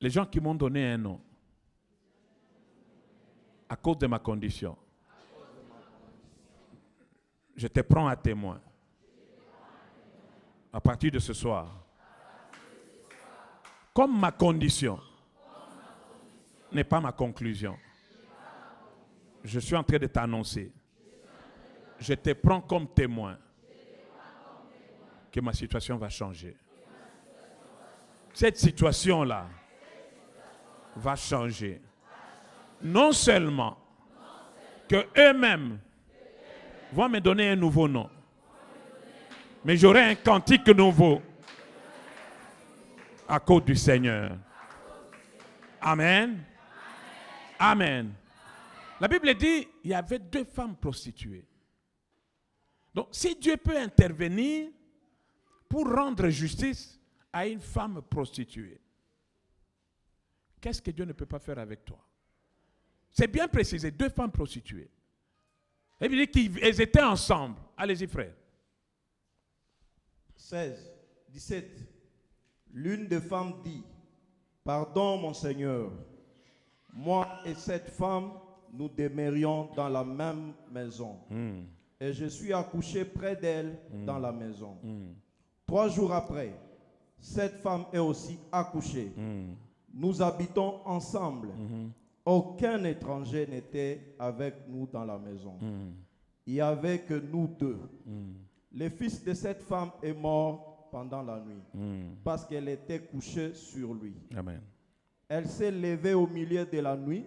Les gens qui m'ont donné un nom, à cause de ma condition, je te prends à témoin. À partir de ce soir, comme ma condition n'est pas ma conclusion, je suis en train de t'annoncer, je te prends comme témoin que ma situation va changer. Cette situation-là va changer. Non seulement que eux-mêmes vont me donner un nouveau nom, mais j'aurai un cantique nouveau à cause du Seigneur. Amen. Amen. La Bible dit il y avait 2 femmes prostituées. Donc, si Dieu peut intervenir pour rendre justice à une femme prostituée, qu'est-ce que Dieu ne peut pas faire avec toi? C'est bien précisé, 2 femmes prostituées. Et il dit qu'elles étaient ensemble. Allez-y, frère. 17. L'une des femmes dit, « Pardon, mon Seigneur, moi et cette femme, nous demeurions dans la même maison. Et je suis accouché près d'elle dans la maison. 3 jours après, cette femme est aussi accouchée. Nous habitons ensemble. Aucun étranger n'était avec nous dans la maison. Il n'y avait que nous 2. Le fils de cette femme est mort pendant la nuit parce qu'elle était couchée sur lui. Amen. Elle s'est levée au milieu de la nuit.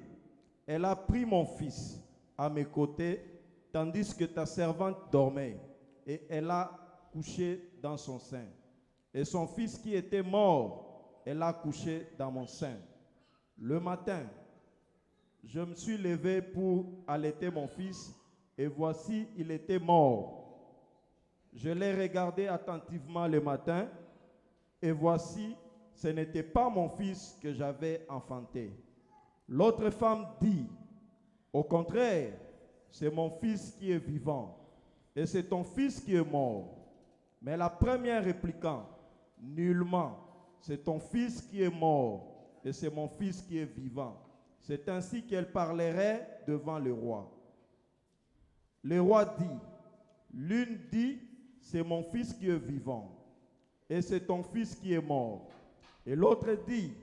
Elle a pris mon fils à mes côtés tandis que ta servante dormait et elle a couché dans son sein. Et son fils qui était mort, elle a couché dans mon sein. Le matin, je me suis levé pour allaiter mon fils et voici, il était mort. Je l'ai regardé attentivement le matin et voici, ce n'était pas mon fils que j'avais enfanté. L'autre femme dit, au contraire, c'est mon fils qui est vivant et c'est ton fils qui est mort. Mais la première répliquant, nullement, c'est ton fils qui est mort et c'est mon fils qui est vivant. C'est ainsi qu'elle parlerait devant le roi. Le roi dit, l'une dit, c'est mon fils qui est vivant et c'est ton fils qui est mort. Et l'autre dit,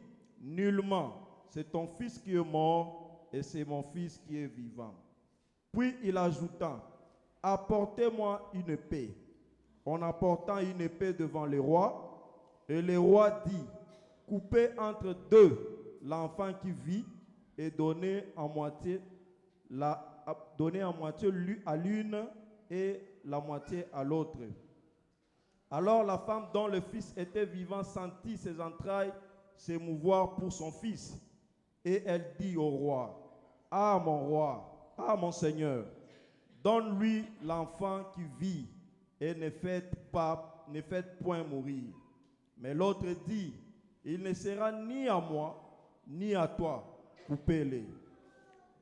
nullement, c'est ton fils qui est mort et c'est mon fils qui est vivant. Puis il ajouta, apportez-moi une épée. En apportant une épée devant le roi, et le roi dit, coupez entre deux l'enfant qui vit et donnez en moitié à l'une et la moitié à l'autre. Alors la femme dont le fils était vivant sentit ses entrailles s'émouvoir pour son fils. Et elle dit au roi, ah mon roi, ah mon Seigneur, donne-lui l'enfant qui vit et ne faites point mourir. Mais l'autre dit, il ne sera ni à moi, ni à toi, coupez-les.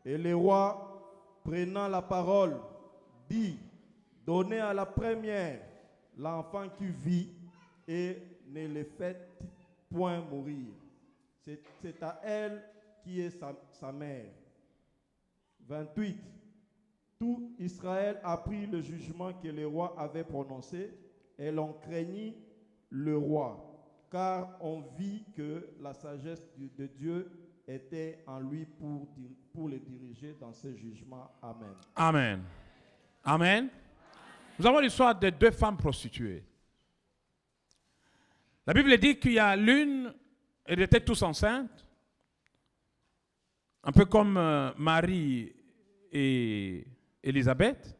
Et le roi, prenant la parole, dit, donnez à la première l'enfant qui vit et ne le faites point mourir. C'est à elle qui est sa mère. 28. Tout Israël apprit le jugement que le roi avait prononcé et l'on craignit le roi, car on vit que la sagesse de Dieu était en lui pour le diriger dans ses jugements. Amen. Amen. Amen. Nous avons l'histoire de deux femmes prostituées. La Bible dit qu'il y a l'une, elles étaient tous enceintes, un peu comme Marie et Élisabeth.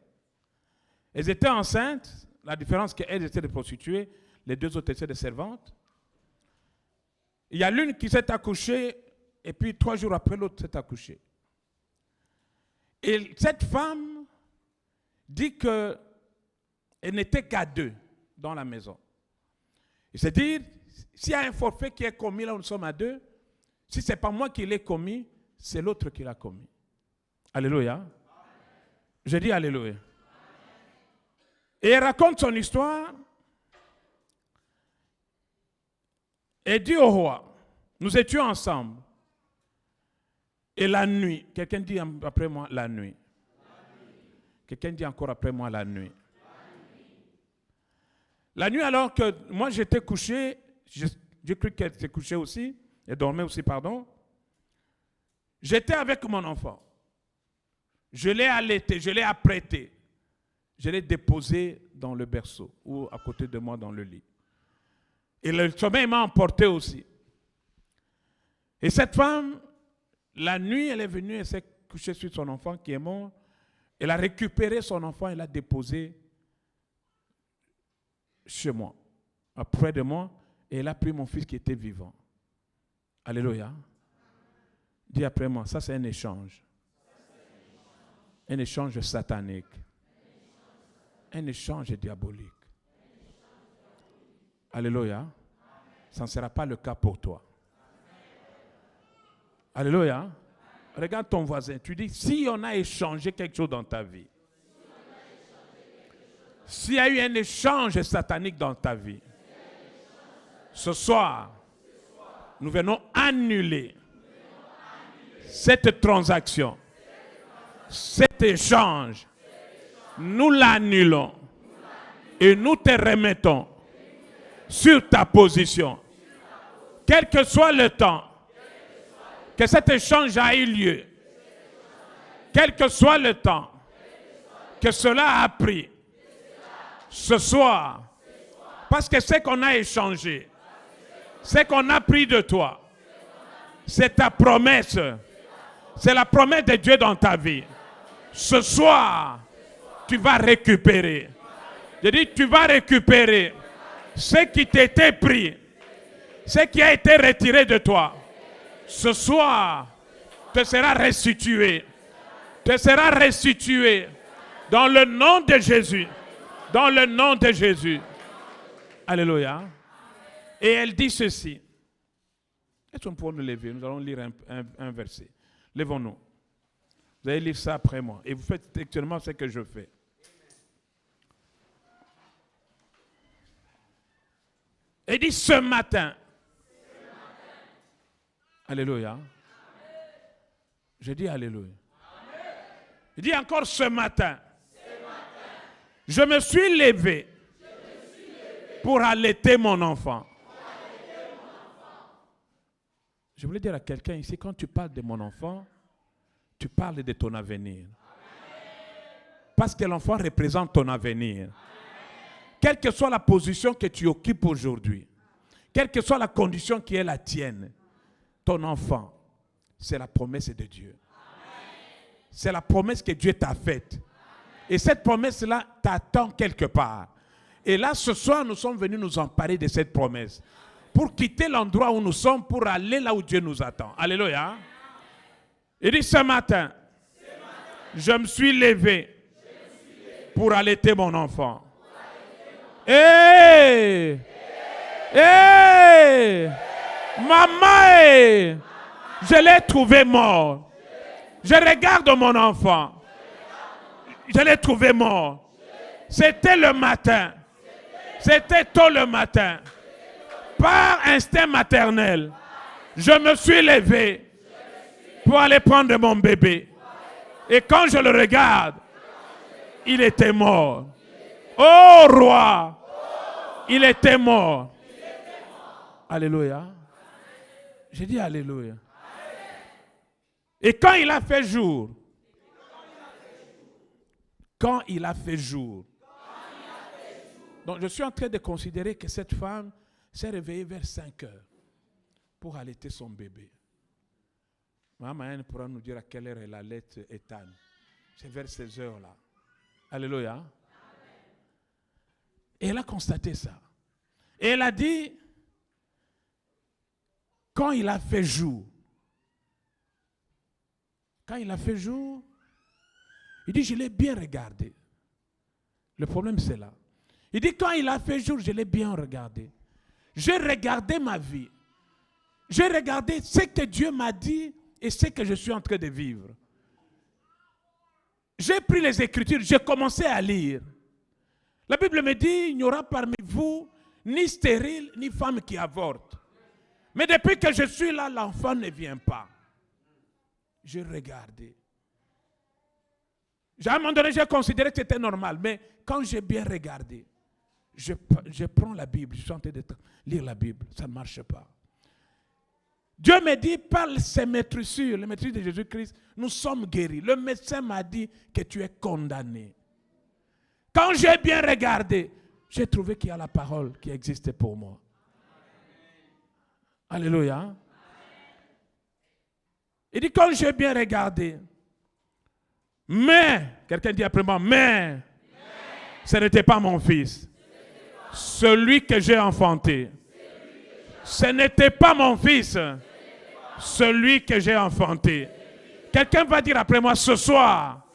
Elles étaient enceintes, la différence c'est qu'elles étaient des prostituées, les deux autres étaient des servantes. Il y a l'une qui s'est accouchée, et puis 3 jours après, l'autre s'est accouchée. Et cette femme dit qu'elle n'était qu'à 2 dans la maison. C'est-à-dire, s'il y a un forfait qui est commis, là où nous sommes à 2, si ce n'est pas moi qui l'ai commis, c'est l'autre qui l'a commis. Alléluia. Je dis alléluia. Et elle raconte son histoire. Et dit au roi, nous étions ensemble. Et la nuit, quelqu'un dit après moi la nuit. Quelqu'un dit encore après moi la nuit. La nuit alors que moi j'étais couché, j'ai cru qu'elle était couchée aussi, elle dormait aussi, pardon. J'étais avec mon enfant. Je l'ai allaité, je l'ai apprêté. Je l'ai déposé dans le berceau ou à côté de moi dans le lit. Et le sommeil m'a emporté aussi. Et cette femme, la nuit, elle est venue, elle s'est couchée sur son enfant qui est mort. Elle a récupéré son enfant et l'a déposé chez moi, près de moi, et elle a pris mon fils qui était vivant. Alléluia. Dis après moi, ça c'est un échange. Un échange satanique. Un échange diabolique. Alléluia. Ça ne sera pas le cas pour toi. Alléluia. Regarde ton voisin. Tu dis, si on a échangé quelque chose dans ta vie, s'il y a eu un échange satanique dans ta vie, ce soir, nous venons annuler cette transaction, cet échange. Nous l'annulons et nous te remettons sur ta position. Quel que soit le temps que cet échange a eu lieu, quel que soit le temps que cela a pris, ce soir, parce que ce qu'on a échangé, ce qu'on a pris de toi, c'est ta promesse, c'est la promesse de Dieu dans ta vie. Ce soir, tu vas récupérer. Je dis, tu vas récupérer ce qui t'était pris, ce qui a été retiré de toi. Ce soir, te sera restitué. Te sera restitué dans le nom de Jésus. Dans le nom de Jésus. Alléluia. Et elle dit ceci. Est-ce qu'on peut nous lever? Nous allons lire un verset. Levons-nous. Vous allez lire ça après moi. Et vous faites actuellement ce que je fais. Elle dit ce matin. Alléluia. Je dis alléluia. Je dis encore ce matin. Je me suis levé pour allaiter mon enfant. Je voulais dire à quelqu'un ici, quand tu parles de mon enfant, tu parles de ton avenir. Parce que l'enfant représente ton avenir. Quelle que soit la position que tu occupes aujourd'hui, quelle que soit la condition qui est la tienne, ton enfant, c'est la promesse de Dieu. C'est la promesse que Dieu t'a faite. Et cette promesse-là t'attend quelque part. Et là, ce soir, nous sommes venus nous emparer de cette promesse. Pour quitter l'endroit où nous sommes, pour aller là où Dieu nous attend. Alléluia. Il dit ce matin, je me suis levé pour allaiter mon enfant. Hé! Hé! Maman! Je l'ai trouvé mort. Je regarde mon enfant. Je l'ai trouvé mort. C'était le matin. C'était tôt le matin. Par instinct maternel, je me suis levé pour aller prendre mon bébé. Et quand je le regarde, il était mort. Oh roi, il était mort. Alléluia. J'ai dit alléluia. Et quand il a fait jour, donc je suis en train de considérer que cette femme s'est réveillée vers 5 heures pour allaiter son bébé. Maman pourra nous dire à quelle heure elle allait Ethan. C'est vers ces heures-là. Alléluia. Et elle a constaté ça. Et elle a dit, quand il a fait jour, il dit, je l'ai bien regardé. Le problème, c'est là. Il dit, quand il a fait jour, je l'ai bien regardé. J'ai regardé ma vie. J'ai regardé ce que Dieu m'a dit et ce que je suis en train de vivre. J'ai pris les Écritures, j'ai commencé à lire. La Bible me dit, il n'y aura parmi vous ni stérile, ni femme qui avorte. Mais depuis que je suis là, l'enfant ne vient pas. J'ai regardé. À un moment donné, j'ai considéré que c'était normal. Mais quand j'ai bien regardé, je prends la Bible, je suis en train de lire la Bible. Ça ne marche pas. Dieu me dit, par ces maîtrisures, les maîtrises de Jésus-Christ, nous sommes guéris. Le médecin m'a dit que tu es condamné. Quand j'ai bien regardé, j'ai trouvé qu'il y a la parole qui existe pour moi. Alléluia. Il dit, quand j'ai bien regardé, mais, quelqu'un dit après moi, mais, ce n'était pas mon fils. Celui que j'ai enfanté. Ce n'était pas mon fils. Celui que j'ai enfanté. Quelqu'un va dire après moi ce soir.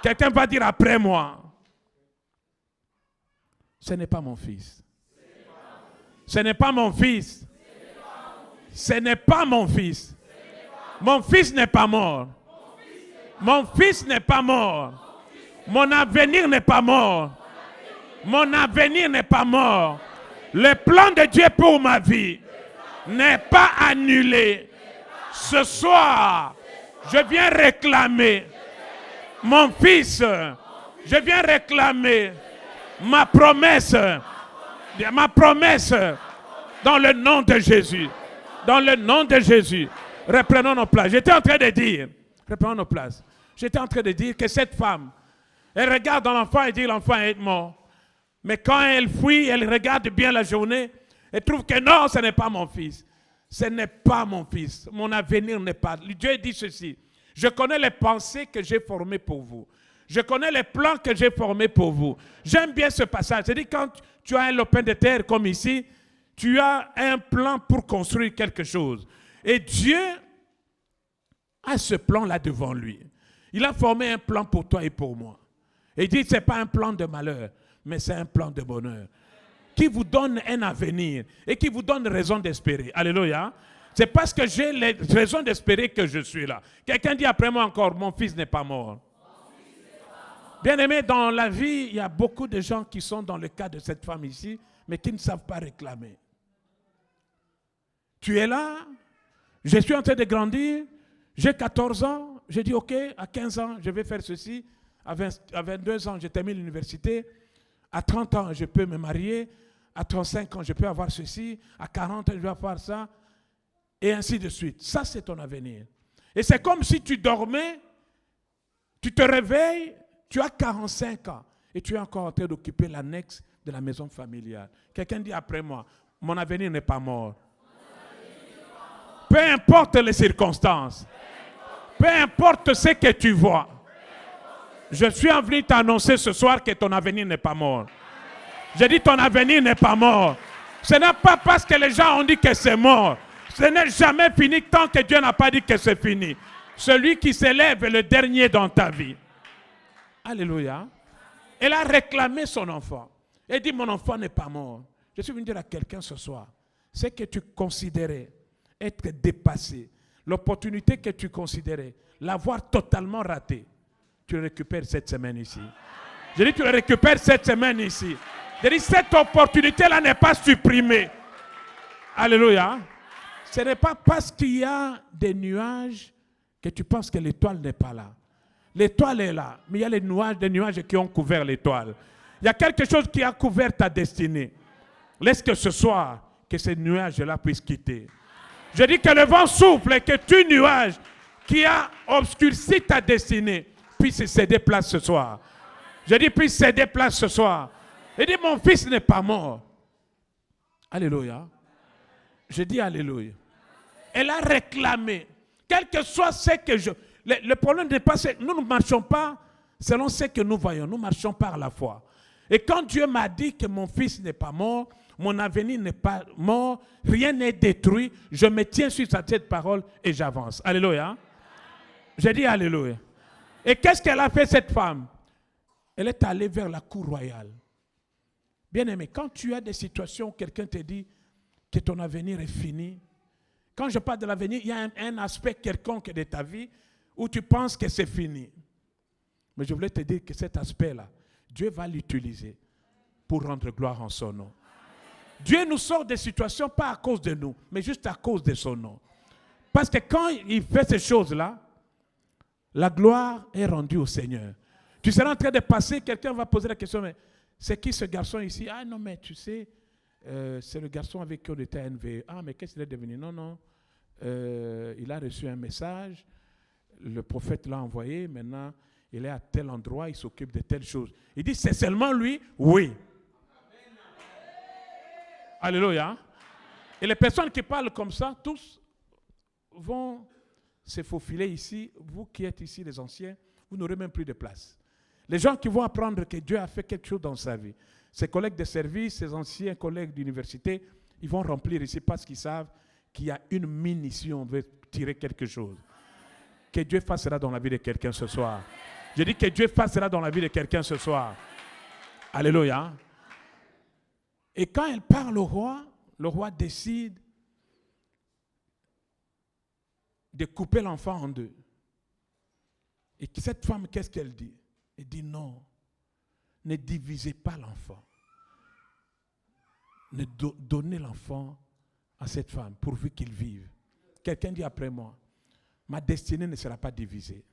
Quelqu'un va dire après moi. Ce n'est pas mon fils. Ce n'est pas mon fils. Ce n'est pas mon fils. Mon fils n'est pas mort. Mon fils n'est pas mort. Mon avenir n'est pas mort. Mon avenir n'est pas mort. Le plan de Dieu pour ma vie n'est pas annulé. Ce soir, je viens réclamer mon fils. Je viens réclamer ma promesse. Ma promesse dans le nom de Jésus. Dans le nom de Jésus. Reprenons nos places. J'étais en train de dire, reprenons nos places. J'étais en train de dire que cette femme, elle regarde dans l'enfant et dit l'enfant est mort. Mais quand elle fuit, elle regarde bien la journée et trouve que non, ce n'est pas mon fils. Ce n'est pas mon fils. Mon avenir n'est pas. Dieu dit ceci. Je connais les pensées que j'ai formées pour vous. Je connais les plans que j'ai formés pour vous. J'aime bien ce passage. C'est-à-dire quand tu as un lopin de terre comme ici, tu as un plan pour construire quelque chose. Et Dieu a ce plan-là devant lui. Il a formé un plan pour toi et pour moi. Et il dit, ce n'est pas un plan de malheur, mais c'est un plan de bonheur. Qui vous donne un avenir et qui vous donne raison d'espérer. Alléluia. C'est parce que j'ai les raisons d'espérer que je suis là. Quelqu'un dit après moi encore, mon fils n'est pas mort. Bien-aimé, dans la vie, il y a beaucoup de gens qui sont dans le cas de cette femme ici, mais qui ne savent pas réclamer. Tu es là, je suis en train de grandir, j'ai 14 ans, j'ai dit ok, à 15 ans, je vais faire ceci, à 22 ans, je termine l'université, à 30 ans, je peux me marier, à 35 ans, je peux avoir ceci, à 40 ans, je vais avoir ça. Et ainsi de suite. Ça, c'est ton avenir. Et c'est comme si tu dormais, tu te réveilles, tu as 45 ans et tu es encore en train d'occuper l'annexe de la maison familiale. Quelqu'un dit après moi, mon avenir n'est pas mort. Peu importe les circonstances, peu importe ce que tu vois, je suis venu t'annoncer ce soir que ton avenir n'est pas mort. J'ai dit ton avenir n'est pas mort. Ce n'est pas parce que les gens ont dit que c'est mort. Ce n'est jamais fini tant que Dieu n'a pas dit que c'est fini. Celui qui s'élève est le dernier dans ta vie. Alléluia. Elle a réclamé son enfant. Elle dit, mon enfant n'est pas mort. Je suis venu dire à quelqu'un ce soir, ce que tu considérais être dépassé, l'opportunité que tu considérais l'avoir totalement raté, tu le récupères cette semaine ici. Je dis, tu le récupères cette semaine ici. Je dis, cette opportunité-là n'est pas supprimée. Alléluia. Ce n'est pas parce qu'il y a des nuages que tu penses que l'étoile n'est pas là. L'étoile est là, mais il y a des nuages qui ont couvert l'étoile. Il y a quelque chose qui a couvert ta destinée. Laisse que ce soir, que ces nuages-là puissent quitter. Je dis que le vent souffle et que tout nuage qui a obscurci ta destinée puisse céder place ce soir. Je dis puisse céder place ce soir. Je dis mon fils n'est pas mort. Alléluia. Je dis alléluia. Elle a réclamé, quel que soit ce que je... Le problème n'est pas que nous ne marchons pas selon ce que nous voyons. Nous marchons par la foi. Et quand Dieu m'a dit que mon fils n'est pas mort, mon avenir n'est pas mort, rien n'est détruit, je me tiens sur cette parole et j'avance. Alléluia. J'ai dit alléluia. Et qu'est-ce qu'elle a fait cette femme? Elle est allée vers la cour royale. Bien aimé, quand tu as des situations où quelqu'un te dit que ton avenir est fini, quand je parle de l'avenir, il y a un aspect quelconque de ta vie où tu penses que c'est fini. Mais je voulais te dire que cet aspect-là, Dieu va l'utiliser pour rendre gloire en son nom. Dieu nous sort des situations pas à cause de nous, mais juste à cause de son nom. Parce que quand il fait ces choses-là, la gloire est rendue au Seigneur. Tu seras en train de passer, quelqu'un va poser la question, mais c'est qui ce garçon ici? Ah non, mais tu sais, c'est le garçon avec qui on était à NVE. Ah, mais qu'est-ce qu'il est devenu? Non, il a reçu un message, le prophète l'a envoyé, maintenant il est à tel endroit, il s'occupe de telle chose. Il dit, c'est seulement lui? Oui. Alléluia. Et les personnes qui parlent comme ça, tous vont se faufiler ici. Vous qui êtes ici, les anciens, vous n'aurez même plus de place. Les gens qui vont apprendre que Dieu a fait quelque chose dans sa vie, ses collègues de service, ses anciens collègues d'université, ils vont remplir ici parce qu'ils savent qu'il y a une mine ici, on veut tirer quelque chose. Que Dieu fasse cela dans la vie de quelqu'un ce soir. Je dis que Dieu fasse cela dans la vie de quelqu'un ce soir. Alléluia. Et quand elle parle au roi, le roi décide de couper l'enfant en deux. Et cette femme, qu'est-ce qu'elle dit? Elle dit non, ne divisez pas l'enfant. Ne donnez l'enfant à cette femme pourvu qu'il vive. Quelqu'un dit après moi, ma destinée ne sera pas divisée.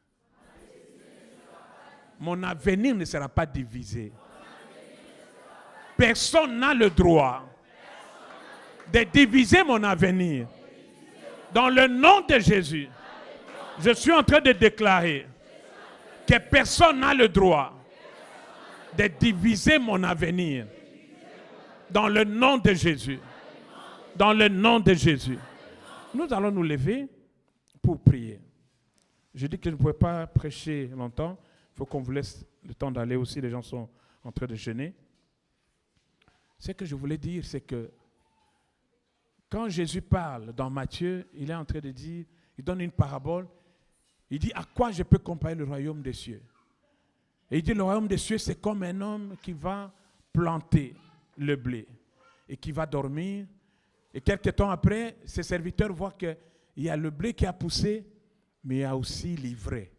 Mon avenir ne sera pas divisé. Personne n'a le droit de diviser mon avenir. Dans le nom de Jésus, je suis en train de déclarer que personne n'a le droit de diviser mon avenir. Dans le nom de Jésus. Dans le nom de Jésus. Nous allons nous lever pour prier. Je dis que je ne pouvais pas prêcher longtemps. Il faut qu'on vous laisse le temps d'aller aussi. Les gens sont en train de jeûner. Ce que je voulais dire, c'est que quand Jésus parle dans Matthieu, il est en train de dire, il donne une parabole. Il dit, à quoi je peux comparer le royaume des cieux? Et il dit, le royaume des cieux, c'est comme un homme qui va planter le blé et qui va dormir. Et quelques temps après, ses serviteurs voient qu'il y a le blé qui a poussé, mais il y a aussi l'ivraie.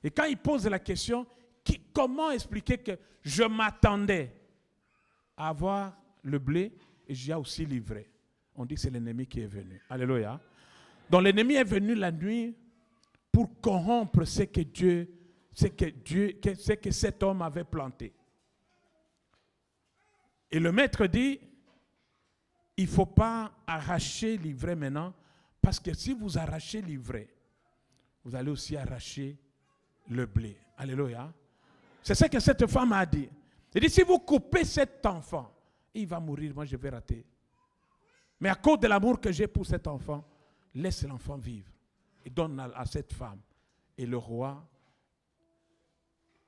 Et quand il pose la question, comment expliquer que je m'attendais à avoir le blé et j'ai aussi l'ivraie? On dit que c'est l'ennemi qui est venu. Alléluia. Donc l'ennemi est venu la nuit pour corrompre ce que cet homme avait planté. Et le maître dit, il ne faut pas arracher l'ivraie maintenant Parce que si vous arrachez l'ivraie, vous allez aussi arracher le blé. Alléluia. C'est ce que cette femme a dit. Elle dit, si vous coupez cet enfant, il va mourir, moi je vais rater. Mais à cause de l'amour que j'ai pour cet enfant, laisse l'enfant vivre. Et donne à cette femme. Et le roi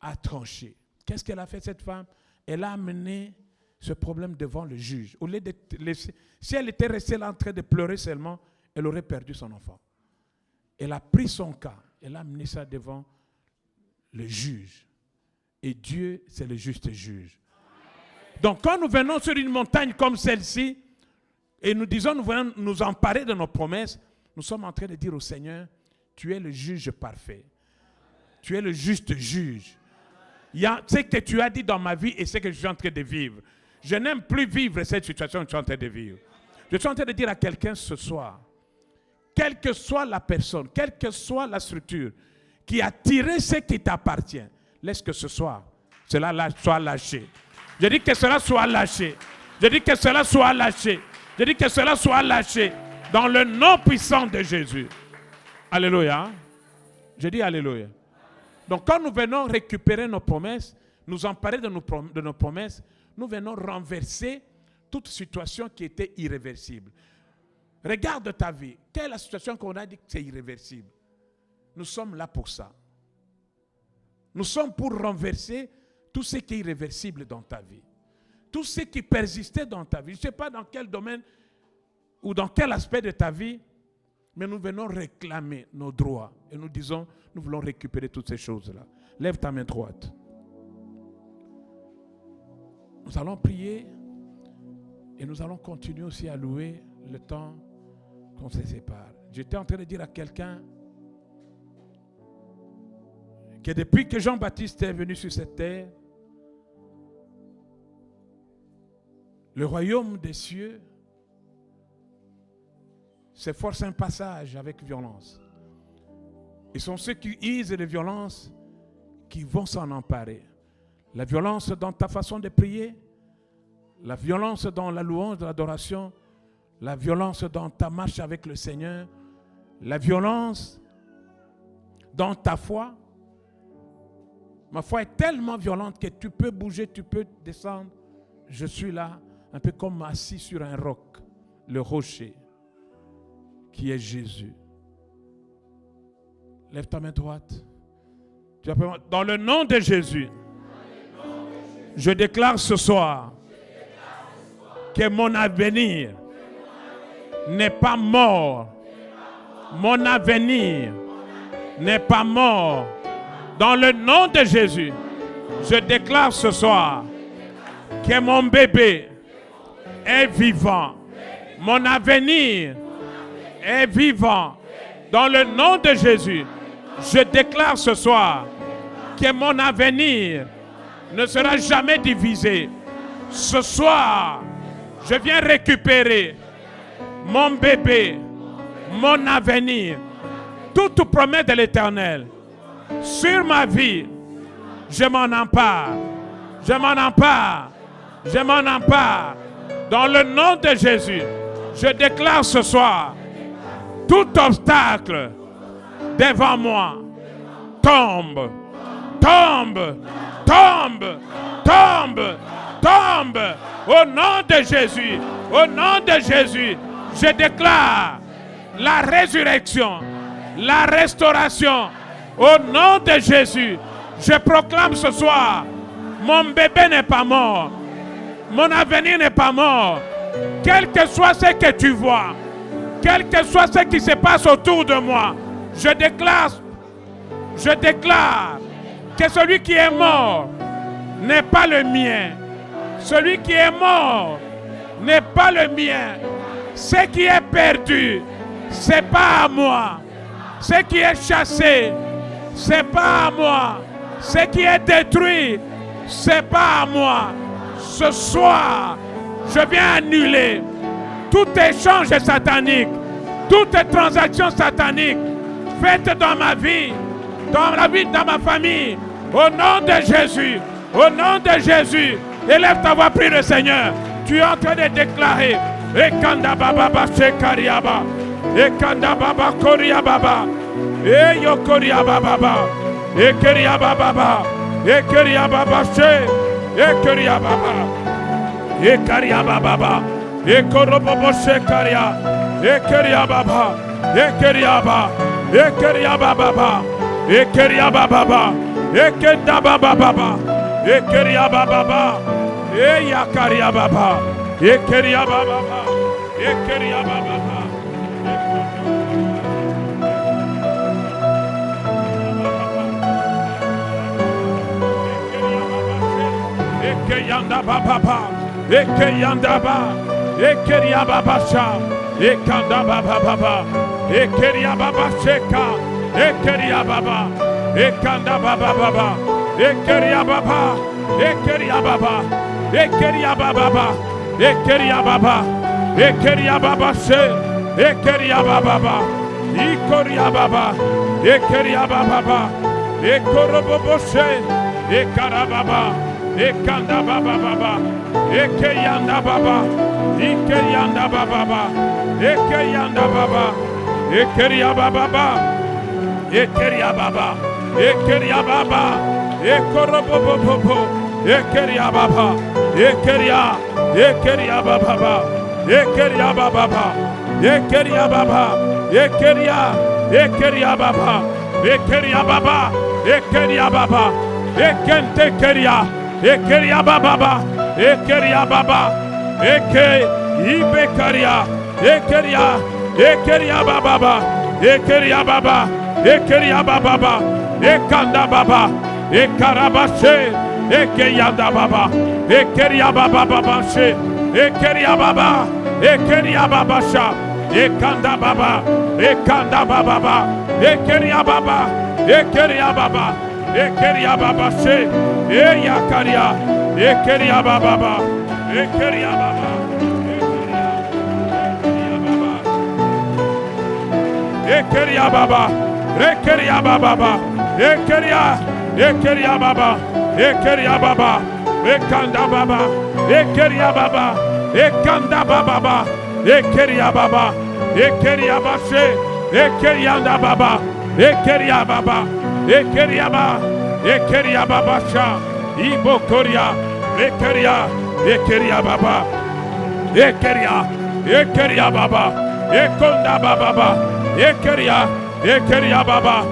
a tranché. Qu'est-ce qu'elle a fait, cette femme? Elle a amené ce problème devant le juge. Au lieu de laisser, si elle était restée là en train de pleurer seulement, elle aurait perdu son enfant. Elle a pris son cas, elle a amené ça devant le juge. Et Dieu, c'est le juste juge. Donc quand nous venons sur une montagne comme celle-ci, et nous disons, nous venons nous emparer de nos promesses, nous sommes en train de dire au Seigneur, tu es le juge parfait. Tu es le juste juge. Il y a ce que tu as dit dans ma vie et ce que je suis en train de vivre. Je n'aime plus vivre cette situation que je suis en train de vivre. Je suis en train de dire à quelqu'un ce soir, quelle que soit la personne, quelle que soit la structure qui a tiré ce qui t'appartient, laisse que ce soir, cela soit lâché. Je dis que cela soit lâché. Je dis que cela soit lâché. Je dis que cela soit lâché dans le nom puissant de Jésus. Alléluia. Je dis alléluia. Donc quand nous venons récupérer nos promesses, nous emparer de nos promesses, nous venons renverser toute situation qui était irréversible. Regarde ta vie. Quelle est la situation qu'on a dit que c'est irréversible? Nous sommes là pour ça. Nous sommes pour renverser tout ce qui est irréversible dans ta vie. Tout ce qui persistait dans ta vie. Je ne sais pas dans quel domaine ou dans quel aspect de ta vie, mais nous venons réclamer nos droits. Et nous disons, nous voulons récupérer toutes ces choses-là. Lève ta main droite. Nous allons prier et nous allons continuer aussi à louer le temps qu'on se sépare. J'étais en train de dire à quelqu'un que depuis que Jean-Baptiste est venu sur cette terre, le royaume des cieux s'efforce un passage avec violence. Et sont ceux qui usent de violence qui vont s'en emparer. La violence dans ta façon de prier, la violence dans la louange, de l'adoration, la violence dans ta marche avec le Seigneur, la violence dans ta foi. Ma foi est tellement violente que tu peux bouger, tu peux descendre. Je suis là, un peu comme assis sur un roc, le rocher, qui est Jésus. Lève ta main droite. Dans le nom de Jésus, je déclare ce soir que mon avenir n'est pas mort. Mon avenir n'est pas mort. Dans le nom de Jésus, je déclare ce soir que mon bébé est vivant. Mon avenir est vivant. Dans le nom de Jésus, je déclare ce soir que mon avenir ne sera jamais divisé. Ce soir, je viens récupérer mon bébé, mon avenir, toute promesse de l'Éternel sur ma vie. Je m'en empare. Je m'en empare. Je m'en empare. Dans le nom de Jésus, je déclare ce soir, tout obstacle devant moi tombe, tombe, tombe, tombe, tombe. Au nom de Jésus, au nom de Jésus, je déclare la résurrection, la restauration. Au nom de Jésus, je proclame ce soir, mon bébé n'est pas mort, mon avenir n'est pas mort. Quel que soit ce que tu vois, quel que soit ce qui se passe autour de moi, je déclare que celui qui est mort n'est pas le mien. Celui qui est mort n'est pas le mien. Ce qui est perdu, c'est pas à moi. Ce qui est chassé, c'est pas à moi. Ce qui est détruit, c'est pas à moi. Ce soir, je viens annuler tout échange satanique, toute transaction satanique faite dans ma vie, dans la vie de ma famille. Au nom de Jésus, au nom de Jésus, élève ta voix, prie le Seigneur. Tu es en train de déclarer, Ekanda baba koria baba. Eyo koria baba. Ekeria baba. Ekeria baba she. Ekeria baba. Ekaria baba. Ekorobobo shekaria. Ekeria baba. Ekeria baba. Ekeria baba. Ekeria baba. Ekenda baba. Ekeria baba. Eya karia baba. Ekeria baba. Ekeria baba. Ekeyanda baba. Ekeyanda ba. Ekeria baba sha. Ekanda baba. Ekeria baba sheka. Ekeria baba. Ekanda baba. Ekeria baba. Ekeria baba. Ekeria baba. Ekeria baba. Ekeria baba she. Ekeria baba. Ikoria baba. Ekeria baba. Ekorobobo she. Ekarababa. Ekanda baba. Ekeyanda baba. Ekeyanda baba. Ekeyanda baba. Ekeria baba. Ekeria baba. Ekeria baba. Ekorobobo. Ekeria baba. Ekeria baba. Ekeria baba. Ekeria baba. Ekeria baba. Ekeria baba. Ekeria baba. Ekente keria. Ekeria baba. Ekeria baba. Eke ibekaria. Ekeria baba. Ekeria baba. Ekeria baba. Ekanda baba. Ekarabashe. Ekeyanda baba. Ekeria baba she. Ekeria baba. Ekeria baba sha. Ekanda baba. Ekanda baba. Ekeria baba. Ekeria baba. Ekeria baba she. Eya karia. Ekeria baba. Ekeria baba. Ekeria baba. Ekeria baba. Ekeria baba. Ekeria baba. Ekanda baba. Ekeria baba. Ekanda baba. Ekeria baba. Ekeria bashe. Ekerianda baba. Ekeria baba. Ekeria baba. Ekeria baba sha. Ibo koria. Ekeria baba. Ekeria baba. Ekonda baba. Ekeria baba.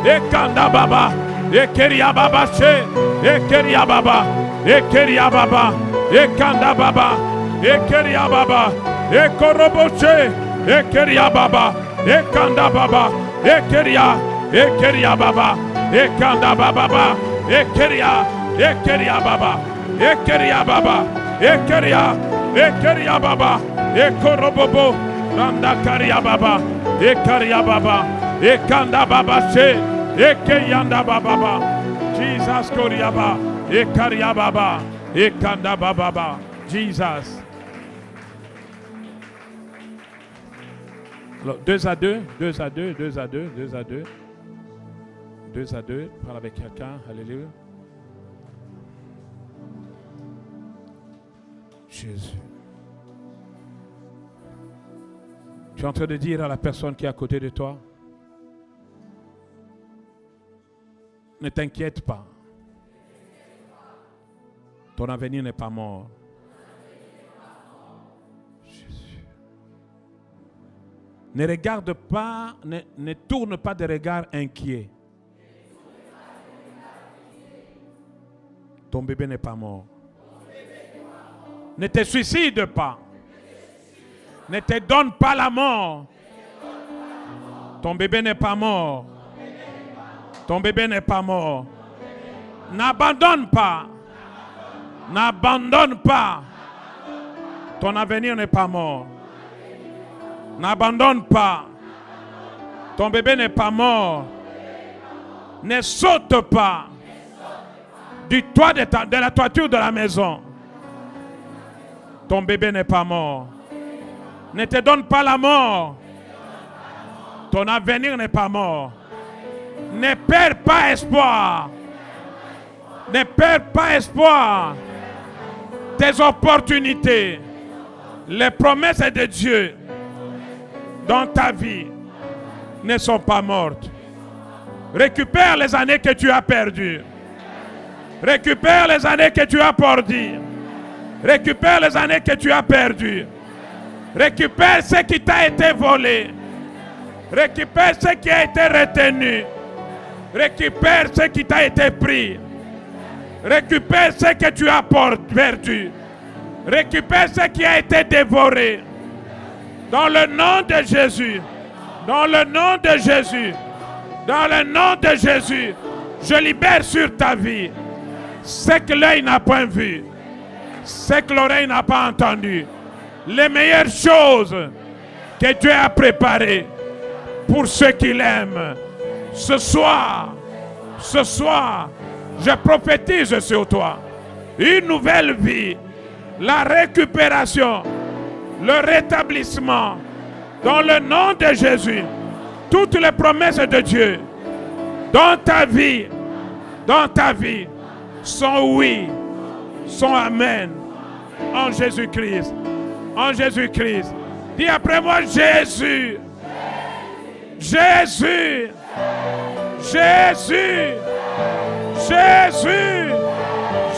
Ekanda baba. Ekeria baba she. Ekeria baba. Ekeria baba. Ekanda baba. Ekeria baba. Ekoroboche. Ekeria baba. Ekanda baba. Ekeria baba. Ekanda baba. Ekeria baba. Ekeria baba. Ekeria baba. Ekorobobo. Randa karia baba. Ekaria baba. Ekanda baba she. Ekeyanda baba. Jesus koriaba. Ekaria baba. Ekanda baba. Jesus. Alors, 2 à 2. Parle avec quelqu'un. Alléluia. Jésus. Tu es en train de dire à la personne qui est à côté de toi, ne t'inquiète pas. Ton avenir n'est pas mort. Jésus. Ne regarde pas, ne tourne pas de regard inquiet. Ton bébé n'est pas mort. Ne te suicide pas. Ne te donne pas la mort. Ton bébé n'est pas mort. Ton bébé n'est pas mort. N'abandonne pas. N'abandonne pas. Ton avenir n'est pas mort. N'abandonne pas. Ton bébé n'est pas mort. Ne saute pas du toit de la toiture de la maison. Ton bébé n'est pas mort. Ne te donne pas la mort. Ton avenir n'est pas mort. Ne perds pas espoir. Ne perds pas espoir. Tes opportunités, les promesses de Dieu dans ta vie ne sont pas mortes. Récupère les années que tu as perdues. Récupère les années que tu as perdues. Récupère les années que tu as perdues. Récupère ce qui t'a été volé. Récupère ce qui a été retenu. Récupère ce qui t'a été pris. Récupère ce que tu as perdu. Récupère ce qui a été dévoré. Dans le nom de Jésus. Dans le nom de Jésus. Dans le nom de Jésus. Je libère sur ta vie ce que l'œil n'a pas vu. Ce que l'oreille n'a pas entendu. Les meilleures choses que Dieu a préparées pour ceux qui l'aiment. Ce soir, je prophétise sur toi une nouvelle vie, la récupération, le rétablissement, dans le nom de Jésus. Toutes les promesses de Dieu dans ta vie sont oui, sont amen, en Jésus-Christ. En Jésus-Christ. Dis après moi, Jésus. Jésus. Jésus. Jésus.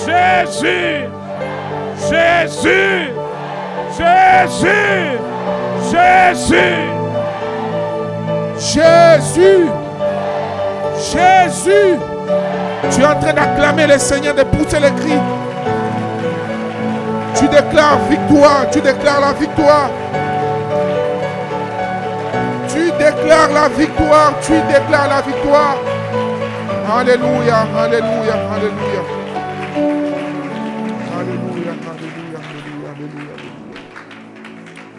Jésus. Jésus. Jésus. Jésus. Jésus. Jésus. Tu es en train d'acclamer le Seigneur, de pousser les cris. Tu déclares victoire, tu déclares la victoire. Tu déclares la victoire, tu déclares la victoire. Alléluia, alléluia, alléluia. Alléluia, alléluia, alléluia, alléluia.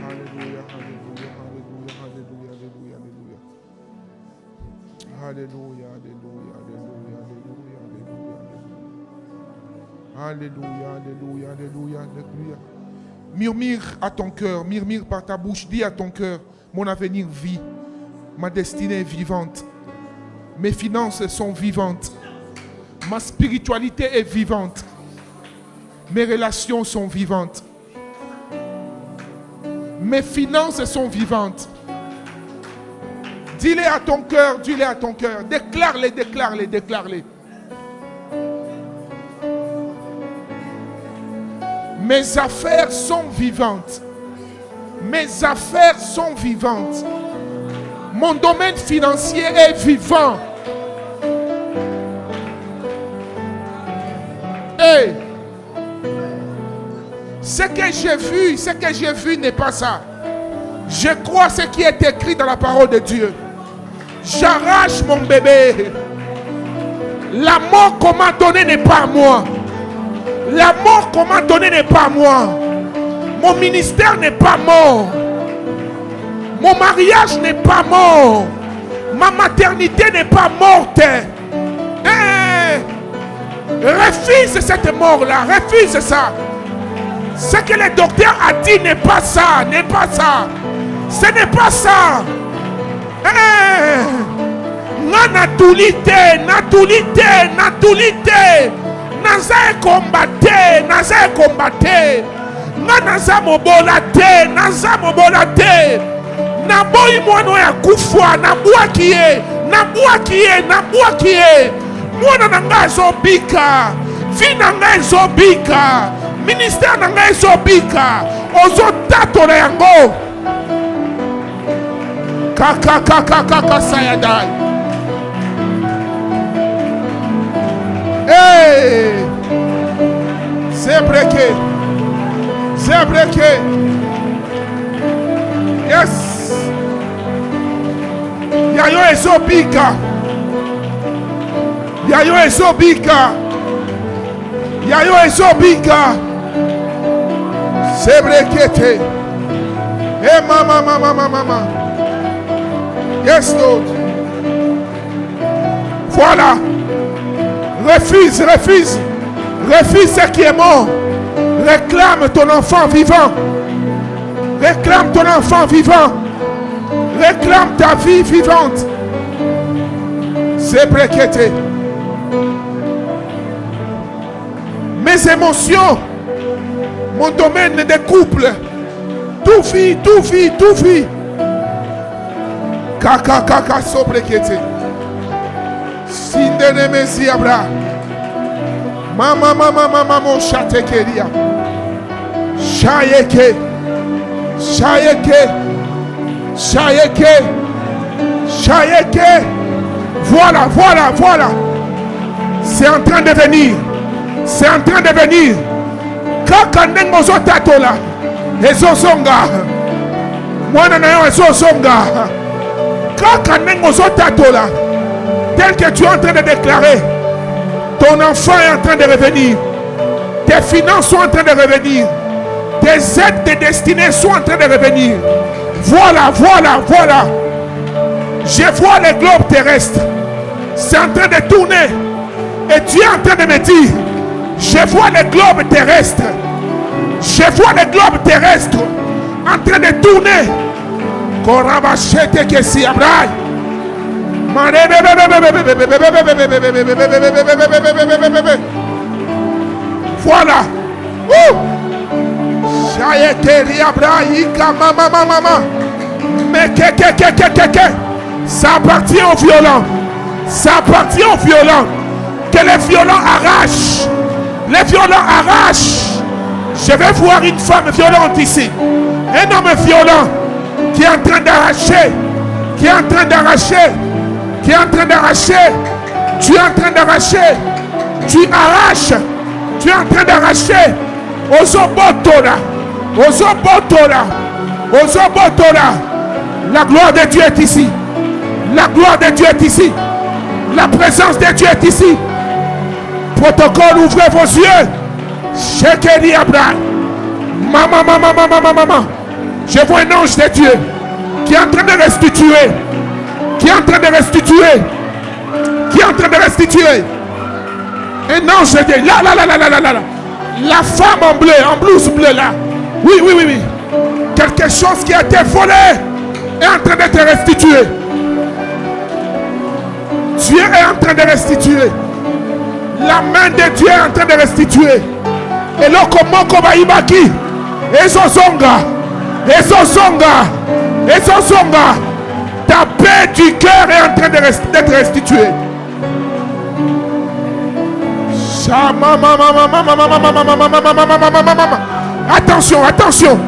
Alléluia, alléluia, alléluia, alléluia, alléluia. Alléluia, alléluia, alléluia, alléluia. Alléluia, alléluia, alléluia, alléluia. Murmure à ton cœur, murmure par ta bouche, dis à ton cœur, mon avenir vit, ma destinée est vivante, mes finances sont vivantes, ma spiritualité est vivante, mes relations sont vivantes, mes finances sont vivantes. Dis-les à ton cœur, dis-les à ton cœur, déclare-les, déclare-les, déclare-les. Mes affaires sont vivantes. Mes affaires sont vivantes. Mon domaine financier est vivant. Hey, ce que j'ai vu n'est pas ça. Je crois ce qui est écrit dans la parole de Dieu. J'arrache mon bébé. La mort qu'on m'a donnée n'est pas à moi. La mort qu'on m'a donnée n'est pas à moi. Mon ministère n'est pas mort. Mon mariage n'est pas mort. Ma maternité n'est pas morte. Refuse cette mort-là. Refuse ça. Ce que le docteur a dit n'est pas ça. N'est pas ça. Ce n'est pas ça. Natulité. Naza combatté. Naza mobola te. Naboyi mwana ya kufwa. Nabwaki ye. Mwana nanga ezobika. Vie nanga ezobika. Ministère nanga ezobika. Ozotato na yango. Kaka sayadai. Hey! C'est breaké. Yes. Yayo ezobika. C'est breaké. Hey mama. Yes Lord. Voilà. Refuse ce qui est mort. Réclame ton enfant vivant. Réclame ta vie vivante. C'est breaké. Mes émotions, mon domaine de couple, tout vit. Kaka kaka sobrekete. Sindene mesiabra. Mama mama mama mo chatekeria. Chayeke. Chayeke. Chayeke. Chayeke. Voilà, voilà, voilà. C'est en train de venir. C'est en train de venir. Kaka nengo zotatola. Ezosonga. Mwana na yo ezosonga. Kaka nengo zotatola. Tel que tu es en train de déclarer, ton enfant est en train de revenir. Tes finances sont en train de revenir. Tes aides de destinée sont en train de revenir. Voilà, voilà, voilà. Je vois les globes terrestres. C'est en train de tourner. Et tu es en train de me dire, je vois les globes terrestres. Je vois les globes terrestres en train de tourner. Korabachete kesi abrai. Voilà. Mais ça appartient aux violents. Ça appartient aux violents. Que les violents arrachent. Les violents arrachent. Je vais voir une femme violente ici. Un homme violent qui est en train d'arracher. Qui est en train d'arracher. Qui est en train d'arracher. Tu es en train d'arracher. Tu arraches. Tu es en train d'arracher. Ozobotola. Ozobotola. Ozobotola. La gloire de Dieu est ici. La gloire de Dieu est ici. La présence de Dieu est ici. Protocole, ouvrez vos yeux. Shekeli Abra. Maman, maman, maman, maman, maman. Je vois un ange de Dieu qui est en train de restituer. Qui est en train de restituer. Qui est en train de restituer. Un ange de Dieu. Là, là, là, là, là, là, là. La femme en bleu, en blouse bleue là. Oui, oui, oui, oui. Quelque chose qui a été volé est en train de te restituer. Dieu est en train de restituer. La main de Dieu est en train de restituer. Et là, comment Kobaïbaki, Ezosonga, Ezosonga, Ezosonga, ta paix du cœur est en train d'être restituée. Attention, attention.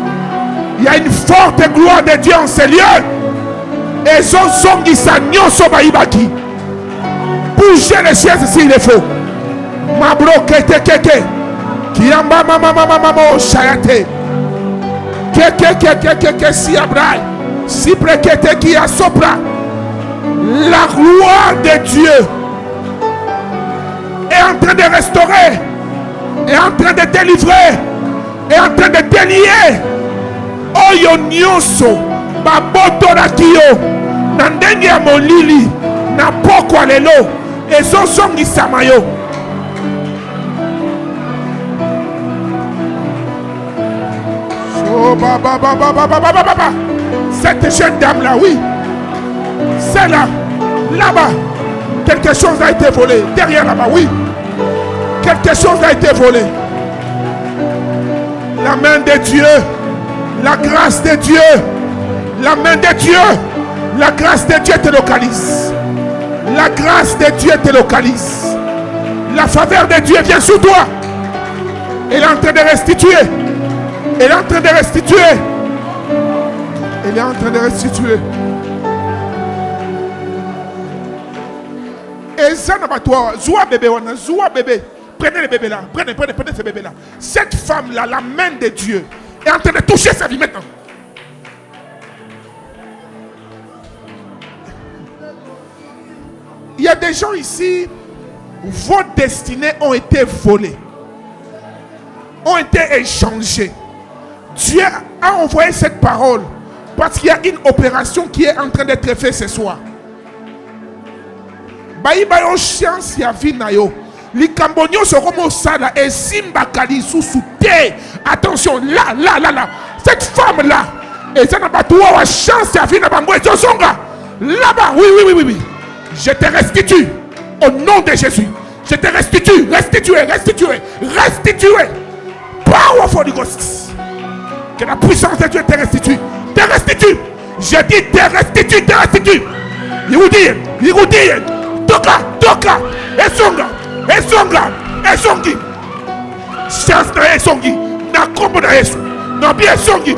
Il y a une forte gloire de Dieu en ces lieux. Ezosongi Sanyoso Baïbaki. Bougez les chaises s'il le faut. Mabro kete keke. Kiamba mama mama mama shayate. Keke keke keke si abrai. Si prekete ki asopra. La gloire de Dieu est en train de restaurer, est en train de délivrer, est en train de délier. Oyo nyonso baboto na kiyo na ndenge ya molili na pokwa lelo ezosongisa yo. Oh, cette jeune dame là, oui, c'est là, là-bas, quelque chose a été volé, derrière là-bas, oui, quelque chose a été volé. La main de Dieu, la grâce de Dieu, la main de Dieu, la grâce de Dieu te localise. La grâce de Dieu te localise. La faveur de Dieu vient sur toi. Elle est en train de restituer. Elle est en train de restituer. Elle est en train de restituer. Et ça n'a pas toi. Zoua bébé, zoua bébé. Prenez le bébé là. Prenez ce bébé là. Cette femme là, la main de Dieu, est en train de toucher sa vie maintenant. Il y a des gens ici, vos destinées ont été volées, ont été échangées. Dieu a envoyé cette parole parce qu'il y a une opération qui est en train d'être faite ce soir. Baïbayo chance ya vie na yo. Likambonyo soromo sala et simba kali susute. Attention, là. Cette femme là, et ça n'a pas toi wa chance ya vie na bango et songa. Là-bas, oui. Je te restitue au nom de Jésus. Je te restitue. Power for the Ghost. Que la puissance de Dieu te restitue. Te restitue. Je dis te restitue. Irudie. Toka. Esongi. Chance na esongi. Na kombo na Yesu. Na bien esongi.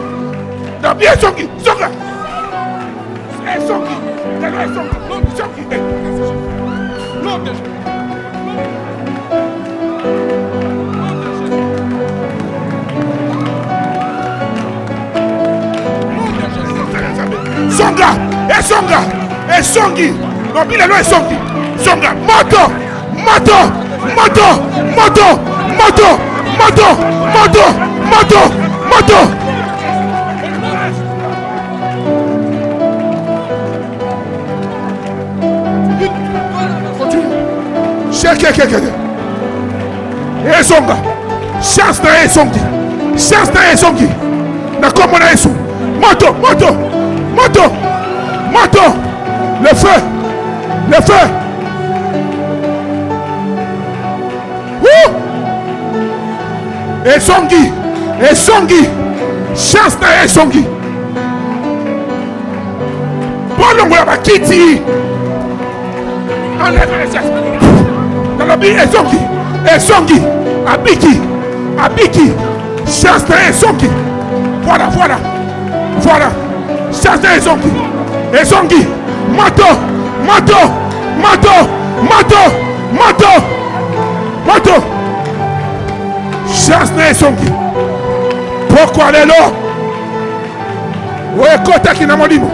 Songa. Esongi. Esongi. No bila no esongi. Songa. Moto. Esonga. Chance na esongi. Na kombo na Yesu. Moto. Le feu. Esongi. Chance na esongi. Bolongo ya bakiti. Enlève les chaises. Esongi. Abiki. Chance na esongi. Voilà. Chance na esongi. Moto. Chance na esongi. Pourquoi lelo? Kota kina molimo.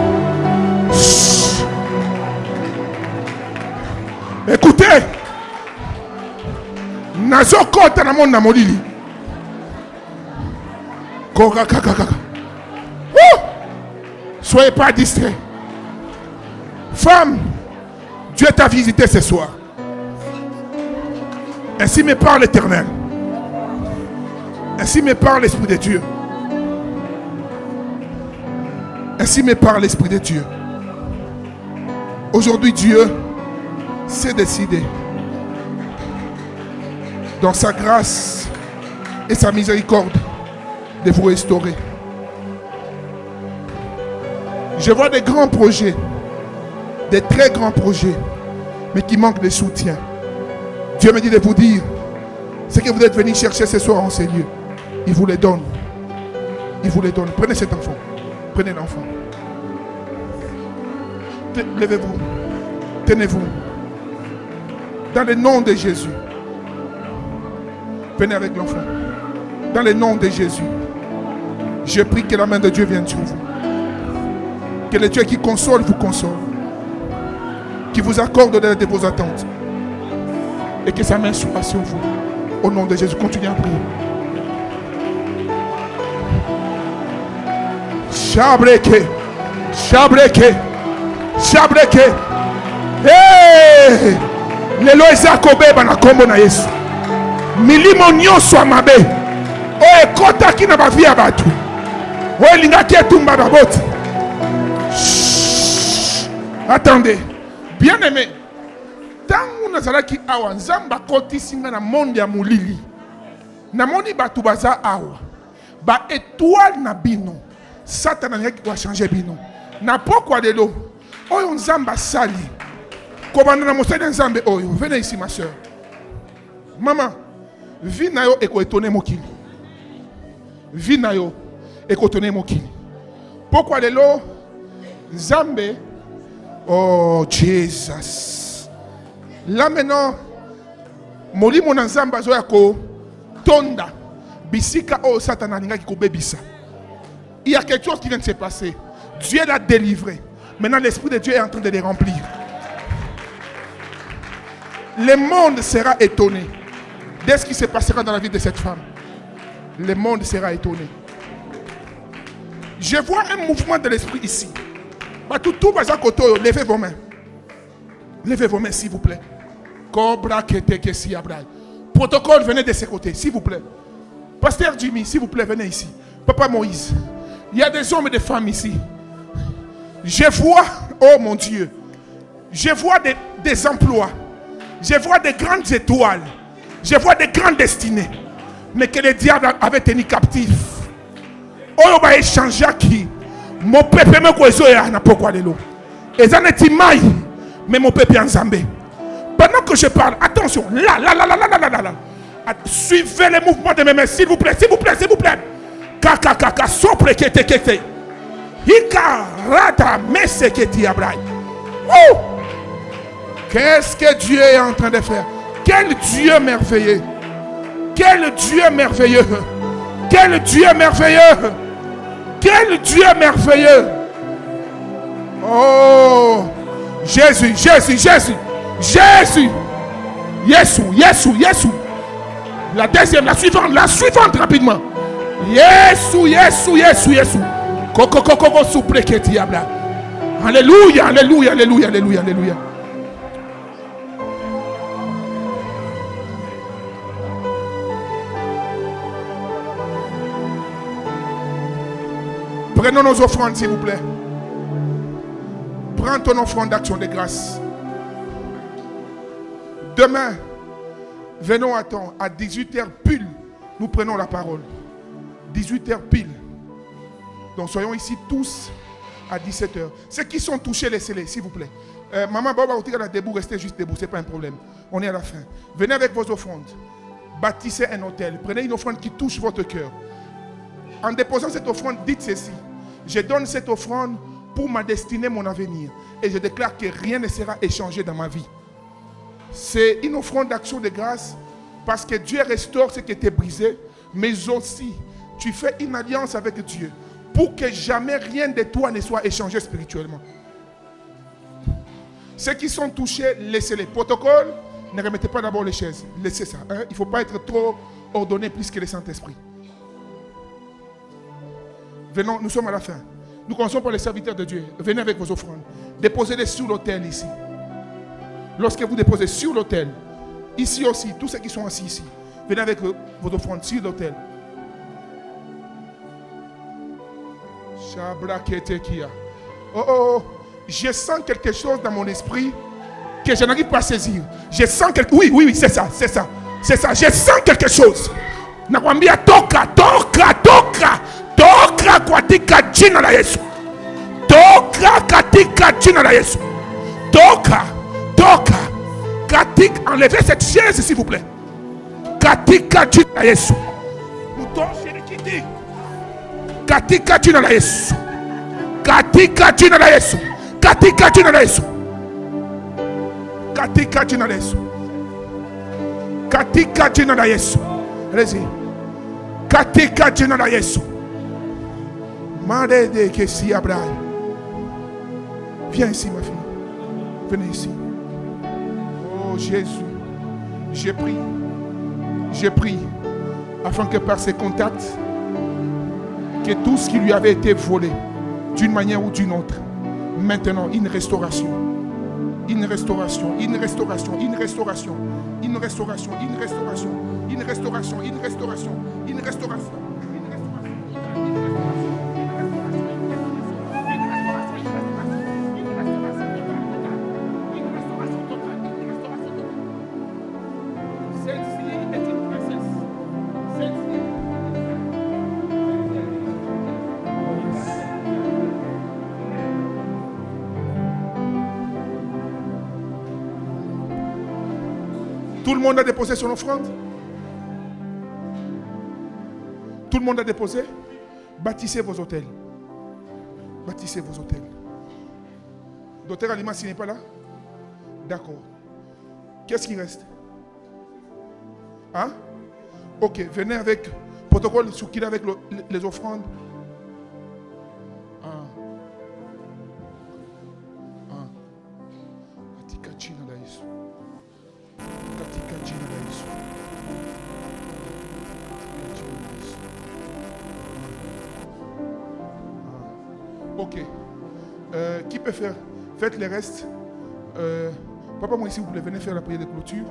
Écoutez. Nazokota na monde na molili. Kaka. Soyez pas distraits. Femme, Dieu t'a visité ce soir. Ainsi me parle l'Éternel. Ainsi me parle l'Esprit de Dieu. Ainsi me parle l'Esprit de Dieu. Aujourd'hui, Dieu s'est décidé, dans sa grâce et sa miséricorde, de vous restaurer. Je vois des grands projets, des très grands projets, mais qui manquent de soutien. Dieu me dit de vous dire ce que vous êtes venus chercher ce soir en ces lieux. Il vous les donne. Prenez cet enfant. Prenez l'enfant. Levez-vous. Tenez-vous. Dans le nom de Jésus. Venez avec l'enfant. Dans le nom de Jésus. Je prie que la main de Dieu vienne sur vous. Que le Dieu qui console vous console. Qui vous accorde de vos attentes. Et que sa main soit sur vous. Au nom de Jésus, continuez à prier. Shabreke. Hey! Lelo ezakobe bana kombo na Yesu. Milimo nyonso amabe. O ekota kina ba via batu. O lingaki etumba baboti. Attendez. Bien-aimé. Tangu nazalaki awa nzamba koti singa na monde ya mulili. Na moni batu baza awa. Ba étoile na bino. Satan a changé bino. Na pourquoi de l'eau? Oyo nzamba sali. Kobanda na mosali nzambe oyo. Venez ici ma soeur. Maman, vie na yo eko étonner mokili. Vie na yo eko étonner mokili. Pourquoi de l'eau? Nzambe. Oh Jesus. Là maintenant, molimo na nzamba zo yako tonda. Bisika o Satan alinga ki ko bebisa. Il y a quelque chose qui vient de se passer. Dieu l'a délivré. Maintenant, l'Esprit de Dieu est en train de les remplir. Le monde sera étonné de ce qui se passera dans la vie de cette femme. Le monde sera étonné. Je vois un mouvement de l'Esprit ici. Levez vos mains. Levez vos mains, s'il vous plaît. Protocole, venez de ce côté, s'il vous plaît. Pasteur Jimmy, s'il vous plaît, venez ici. Papa Moïse. Il y a des hommes et des femmes ici. Je vois, oh mon Dieu, je vois des emplois. Je vois des grandes étoiles. Je vois des grandes destinées. Mais que le diable avait tenu captif. Oh, va échanger qui. Mon peuple me kozo ya na pourquoi de l'eau. Et ça n'est pas Mais mon peuple en Zambé. Pendant que je parle, attention, là. Suivez les mouvements de mes mains, s'il vous plaît. Kaka, sopre kete. Hika rata meseketi abrai. Qu'est-ce que Dieu est en train de faire? Quel Dieu merveilleux! Quel Dieu merveilleux! Quel Dieu merveilleux! Quel Dieu merveilleux! Oh! Jésus! Yesu! La deuxième, la suivante rapidement. Yesu! Koko souple keti abra. Alléluia. Prenons nos offrandes, s'il vous plaît. Prends ton offrande d'action de grâce. Demain, venons à 18h pile, nous prenons la parole. 18h pile. Donc soyons ici tous à 17h. Ceux qui sont touchés, laissez-les, s'il vous plaît. Maman, Baba, debout, restez juste debout, ce n'est pas un problème. On est à la fin. Venez avec vos offrandes. Bâtissez un hôtel. Prenez une offrande qui touche votre cœur. En déposant cette offrande, dites ceci. Je donne cette offrande pour ma destinée, mon avenir. Et je déclare que rien ne sera échangé dans ma vie. C'est une offrande d'action de grâce parce que Dieu restaure ce qui était brisé, mais aussi tu fais une alliance avec Dieu pour que jamais rien de toi ne soit échangé spirituellement. Ceux qui sont touchés, laissez-les. Protocole, ne remettez pas d'abord les chaises. Laissez ça. Il ne faut pas être trop ordonné plus que le Saint-Esprit. Venons, nous sommes à la fin. Nous commençons par les serviteurs de Dieu. Venez avec vos offrandes. Déposez-les sur l'autel ici. Lorsque vous déposez sur l'autel, ici aussi, tous ceux qui sont assis ici, venez avec vos offrandes sur l'autel. Oh, je sens quelque chose dans mon esprit que je n'arrive pas à saisir. Je sens quelque... Oui, c'est ça. Je sens quelque chose. Nakwambia toka katika jina la Yesu. Toka katika jina la Yesu. Toka katika, enlevez cette chaise s'il vous plaît. Katika jina la Yesu. Mutoshirikiti. Katika jina la Yesu. Katika jina la Yesu. Katika jina la Yesu. Katika jina la Yesu. Katika jina la Yesu. Allez-y. Katika jina la Yesu. Madede kesi Abraham. Viens ici ma fille. Venez ici. Oh Jésus. J'ai pris afin que par ses contacts, que tout ce qui lui avait été volé d'une manière ou d'une autre, maintenant une restauration. Tout le monde a déposé son offrande? Tout le monde a déposé? Bâtissez vos hôtels. Docteur Alima, s'il n'est pas là? D'accord. Qu'est-ce qui reste? Hein? Ok, venez avec protocole sur qui avec les offrandes. Ok. Qui peut faire? Faites les restes. Papa, moi ici, vous pouvez venir faire la prière de clôture.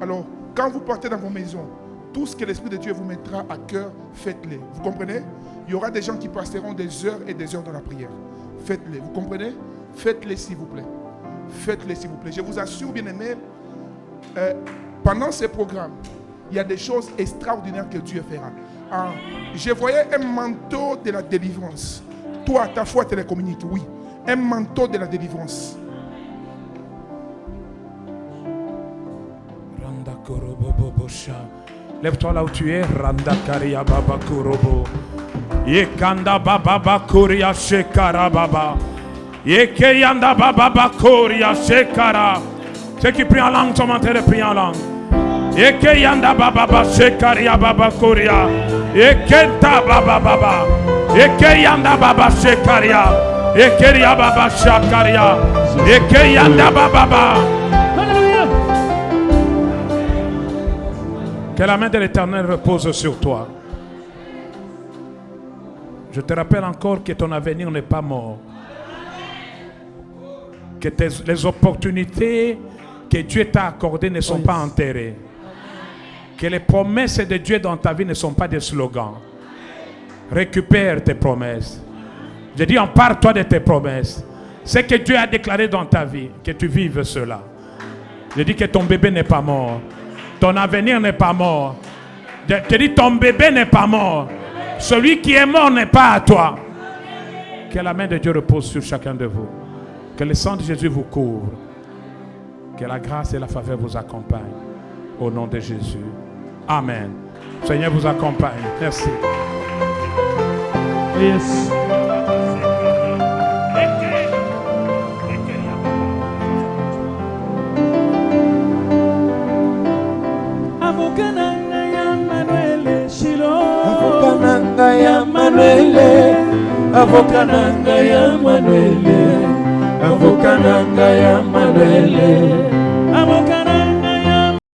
Alors, quand vous partez dans vos maisons, tout ce que l'Esprit de Dieu vous mettra à cœur, faites-les. Vous comprenez? Il y aura des gens qui passeront des heures et des heures dans la prière. Faites-les. Vous comprenez? Faites-les s'il vous plaît. Faites-les s'il vous plaît. Je vous assure, bien aimé, pendant ces programmes, il y a des choses extraordinaires que Dieu fera. Je voyais un manteau de la délivrance. Toi, ta foi te le communique, oui. Un manteau de la délivrance. Lève-toi là où tu es. Randa Karia Baba Kurobo. Yekanda Baba Bakuria Shekara Baba. Yekeyanda Baba Bakuria Shekara. Ceux qui prient en langue sont en train de prier en langue. Yekeyanda Baba Shekaria Baba Kuria. Yekenta Baba Baba. Yekeyanda Baba Shekaria. Yekeria Baba Shakaria. Yekeyanda Baba. Que la main de l'Éternel repose sur toi. Je te rappelle encore que ton avenir n'est pas mort. Que les opportunités que Dieu t'a accordées ne sont pas enterrées. Que les promesses de Dieu dans ta vie ne sont pas des slogans. Récupère tes promesses. Je dis, empare-toi de tes promesses. Ce que Dieu a déclaré dans ta vie, que tu vives cela. Je dis que ton bébé n'est pas mort. Ton avenir n'est pas mort. Je te dis, ton bébé n'est pas mort. Celui qui est mort n'est pas à toi. Que la main de Dieu repose sur chacun de vous. Que le sang de Jésus vous couvre. Que la grâce et la faveur vous accompagnent. Au nom de Jésus. Amen. Seigneur vous accompagne. Merci. Yes. Avokananga ya Manuel Shilo. Avokananga ya Manuel. Avokananga ya Manuel. Avokananga ya Manuel.